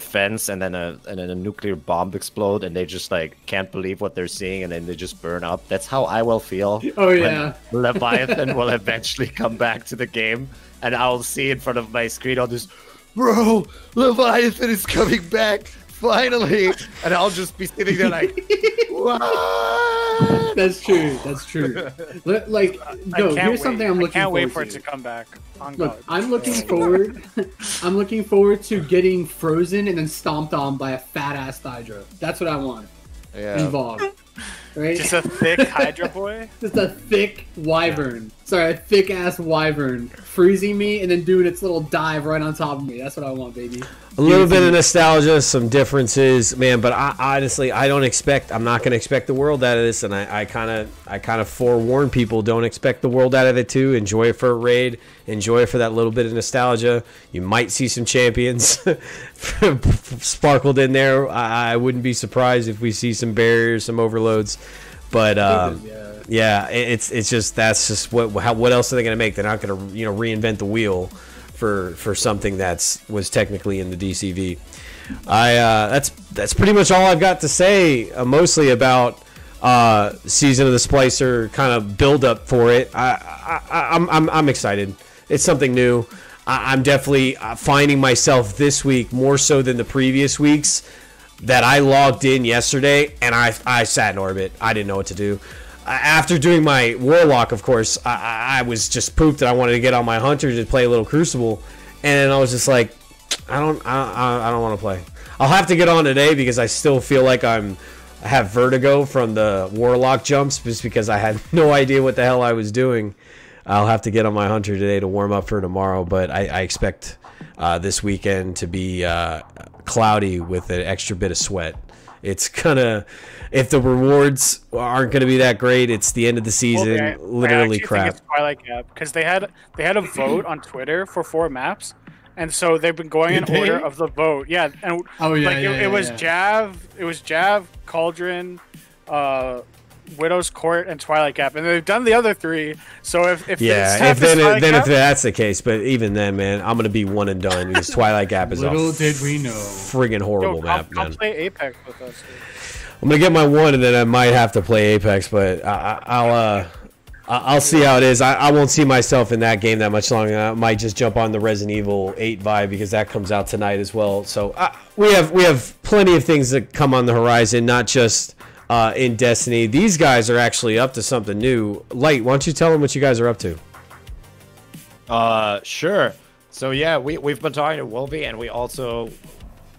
fence and then a nuclear bomb explode and they just like can't believe what they're seeing and then they just burn up. That's how I will feel. Oh yeah. When Leviathan will eventually come back to the game and I'll see in front of my screen all this, bro, Leviathan is coming back finally, and I'll just be sitting there like, what? That's true. That's true. Like, no, here's something I'm looking forward to. I can't wait for it to come back. Look, I'm looking forward. I'm looking forward to getting frozen and then stomped on by a fat ass Hydra. That's what I want. Yeah. Involved. Right? Just a thick Hydra boy? Just a thick wyvern. Yeah. Sorry, a thick ass wyvern freezing me and then doing its little dive right on top of me. That's what I want, baby. A little bit of nostalgia, some differences, man. But honestly, I'm not going to expect the world out of this, and I kind of forewarn people: don't expect the world out of it too. Enjoy it for a raid. Enjoy it for that little bit of nostalgia. You might see some champions sparkled in there. I wouldn't be surprised if we see some barriers, some overloads. But yeah, it's just that's just what else are they going to make? They're not going to reinvent the wheel for something was technically in the DCV. That's pretty much all I've got to say. Mostly about Season of the Splicer kind of build up for it. I'm excited. It's something new. I'm definitely finding myself this week more so than the previous weeks that I logged in yesterday and I sat in orbit. I didn't know what to do. After doing my Warlock, of course, I was just pooped that I wanted to get on my Hunter to play a little Crucible, and I was just like, I don't want to play. I'll have to get on today because I still feel like I have vertigo from the Warlock jumps, just because I had no idea what the hell I was doing. I'll have to get on my hunter today to warm up for tomorrow, but I expect this weekend to be cloudy with an extra bit of sweat. It's gonna, if the rewards aren't gonna be that great, it's the end of the season. Literally crap. Think it's Twilight Gap because they had a vote on Twitter for 4 maps, and so they've been going in order of the vote. Yeah, and it was Jav, Cauldron, Widow's Court, and Twilight Gap, and they've done the other 3. So if that's the case, but even then, man, I'm gonna be one and done because Twilight Gap is little did we know, friggin' horrible map, man. I'll play Apex with us. I'm gonna get my 1, and then I might have to play Apex, but I'll see how it is. I won't see myself in that game that much longer. I might just jump on the Resident Evil 8 vibe because that comes out tonight as well. So we have plenty of things that come on the horizon, not just in Destiny. These guys are actually up to something new. Light, why don't you tell them what you guys are up to? Sure. So yeah, we've been talking to Wolvie, and we also,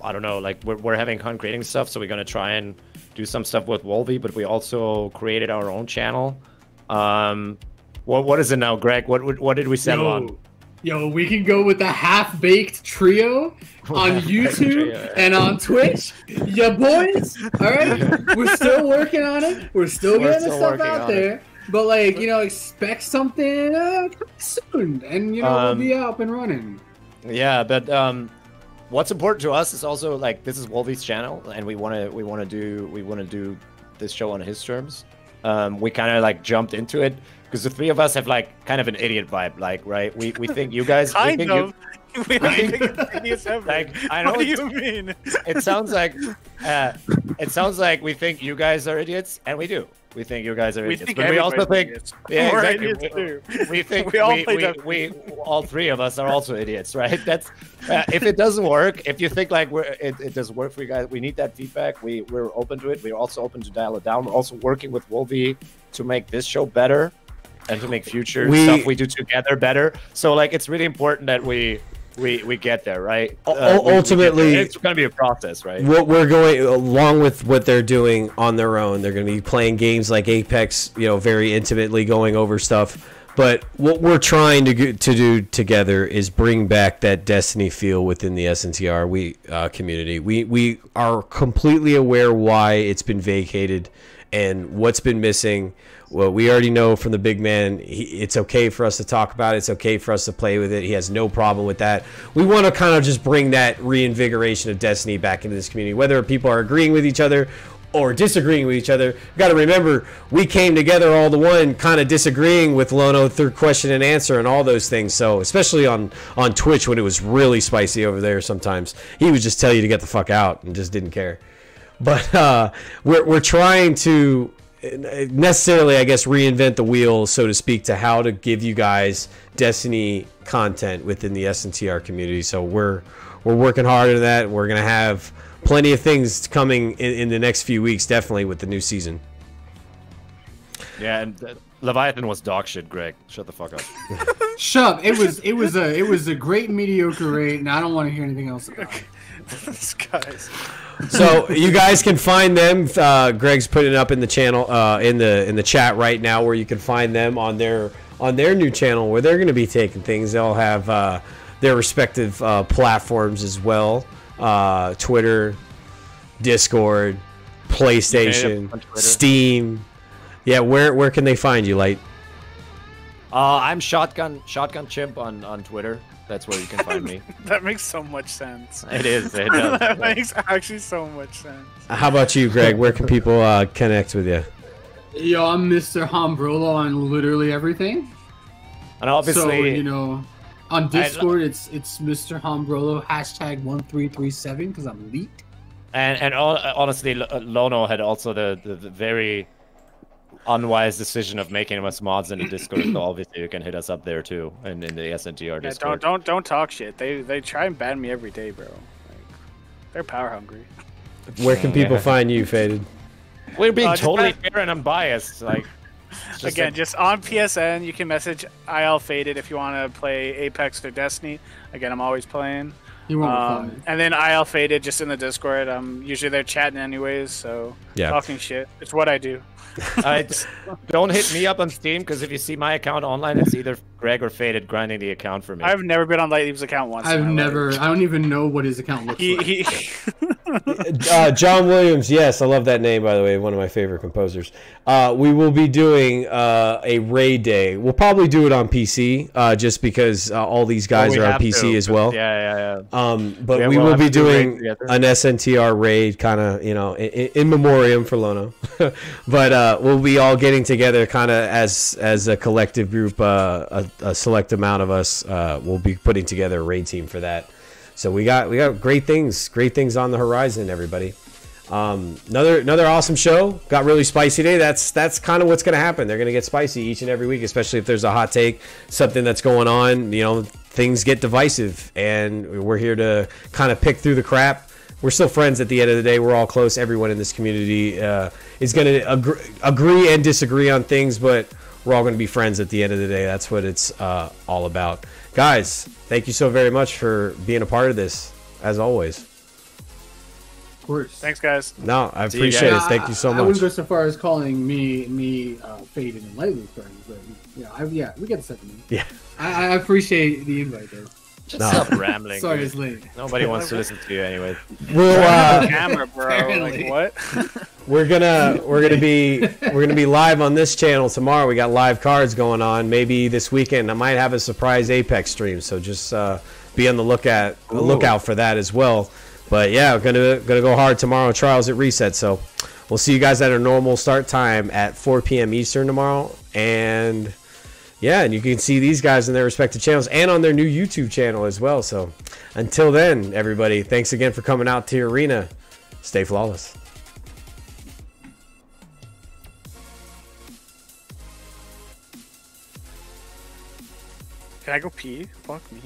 I don't know, like we're having fun creating stuff, so we're gonna try and do some stuff with Wolvie, but we also created our own channel. What is it now, Greg? What did we settle on? Yo, we can go with a half-baked trio on YouTube and on Twitch. Yeah, boys. All right, we're still working on it. We're still getting the stuff out there. But like, you know, expect something soon, and you know, we'll be up and running. Yeah, but what's important to us is also like this is Wolvie's channel, and we want to do this show on his terms. We kind of like jumped into it because the 3 of us have like kind of an idiot vibe, like, right? We think you guys kind of. Like, I know. What do you mean? It sounds like we think you guys are idiots, and we do. We think you guys are idiots, but we also think we're idiots too. We think we all 3 of us are also idiots, right? That's if it doesn't work, if you think like it doesn't work for you guys, we need that feedback. We're open to it. We're also open to dial it down. We're also working with Wolvie to make this show better and to make future stuff we do together better. So like it's really important that we get there, right? Ultimately, it's going to be a process, right? What we're going along with what they're doing on their own. They're going to be playing games like Apex, you know, very intimately, going over stuff. But what we're trying to do together is bring back that Destiny feel within the SNTR community. We are completely aware why it's been vacated and what's been missing. Well, we already know from the big man, it's okay for us to talk about it. It's okay for us to play with it. He has no problem with that. We want to kind of just bring that reinvigoration of Destiny back into this community, whether people are agreeing with each other or disagreeing with each other. You got to remember, we came together all the one kind of disagreeing with Lono through question and answer and all those things. So especially on Twitch when it was really spicy over there sometimes, he would just tell you to get the fuck out and just didn't care. But we're trying to necessarily, I guess, reinvent the wheel, so to speak, to how to give you guys Destiny content within the SNTR community. So we're working hard on that. We're gonna have plenty of things coming in the next few weeks, definitely with the new season. Yeah, and Leviathan was dog shit, Greg. Shut the fuck up. Shut up. It was a great mediocre rate, and I don't want to hear anything else about it. These guys. So you guys can find them. Greg's putting it up in the channel, in the chat right now, where you can find them on their new channel, where they're going to be taking things. They'll have their respective platforms as well: Twitter, Discord, PlayStation, Steam. Yeah, where can they find you, Light? I'm Shotgun Chimp on Twitter. That's where you can find me. That makes so much sense. It is. It does. That makes actually so much sense. How about you, Greg? Where can people connect with you? Yo, I'm Mr. Hombrolo on literally everything. And obviously, so, you know, on Discord, it's Mr. Hombrolo #1337 because I'm elite. And honestly, Lono had also the very unwise decision of making us mods in the Discord, so obviously you can hit us up there too, and in the SNTR Discord. Don't talk shit. They try and ban me every day, bro. Like, they're power hungry. Where can people find you, Faded? We're being totally fair and unbiased. Like, Again, just on PSN, you can message IL Faded if you want to play Apex or Destiny. Again, I'm always playing. You won't reply. And then IL Faded just in the Discord. I'm usually there chatting anyways, so talking shit. It's what I do. Don't hit me up on Steam, because if you see my account online, it's either Greg or Faded grinding the account for me. I've never been on Lightleaf's account once. I don't even know what his account looks like. John Williams, yes, I love that name, by the way, one of my favorite composers. We will be doing a raid day. We'll probably do it on PC, just because all these guys are on PC as well. Yeah. But we will be doing an SNTR raid, kind of, in memoriam for Lono. But we'll be all getting together kind of as a collective group, a select amount of us. We'll be putting together a raid team for that. So we got great things on the horizon, everybody. Another awesome show. Got really spicy today. That's kind of what's going to happen. They're going to get spicy each and every week, especially if there's a hot take, something that's going on. Things get divisive, and we're here to kind of pick through the crap. We're still friends at the end of the day. We're all close. Everyone in this community is going to agree and disagree on things, but we're all going to be friends at the end of the day. That's what it's all about. Guys, thank you so very much for being a part of this, as always. Of course. Thanks, guys. No, I appreciate it. Thank you so much. I wouldn't go so far as calling me Faded and Lightly friends, but we get something. Yeah. I appreciate the invite, though. Just stop rambling. Sorry, it's late. Nobody wants to listen to you anyway. We'll camera, bro. Like, what? we're gonna be live on this channel tomorrow. We got live cards going on. Maybe this weekend I might have a surprise Apex stream. So just be on the lookout for that as well. But yeah, we're gonna go hard tomorrow. Trials at reset. So we'll see you guys at our normal start time at 4 p.m. Eastern tomorrow. And yeah, and you can see these guys in their respective channels and on their new YouTube channel as well. So until then, everybody, thanks again for coming out to your arena. Stay flawless. Can I go pee? Fuck me.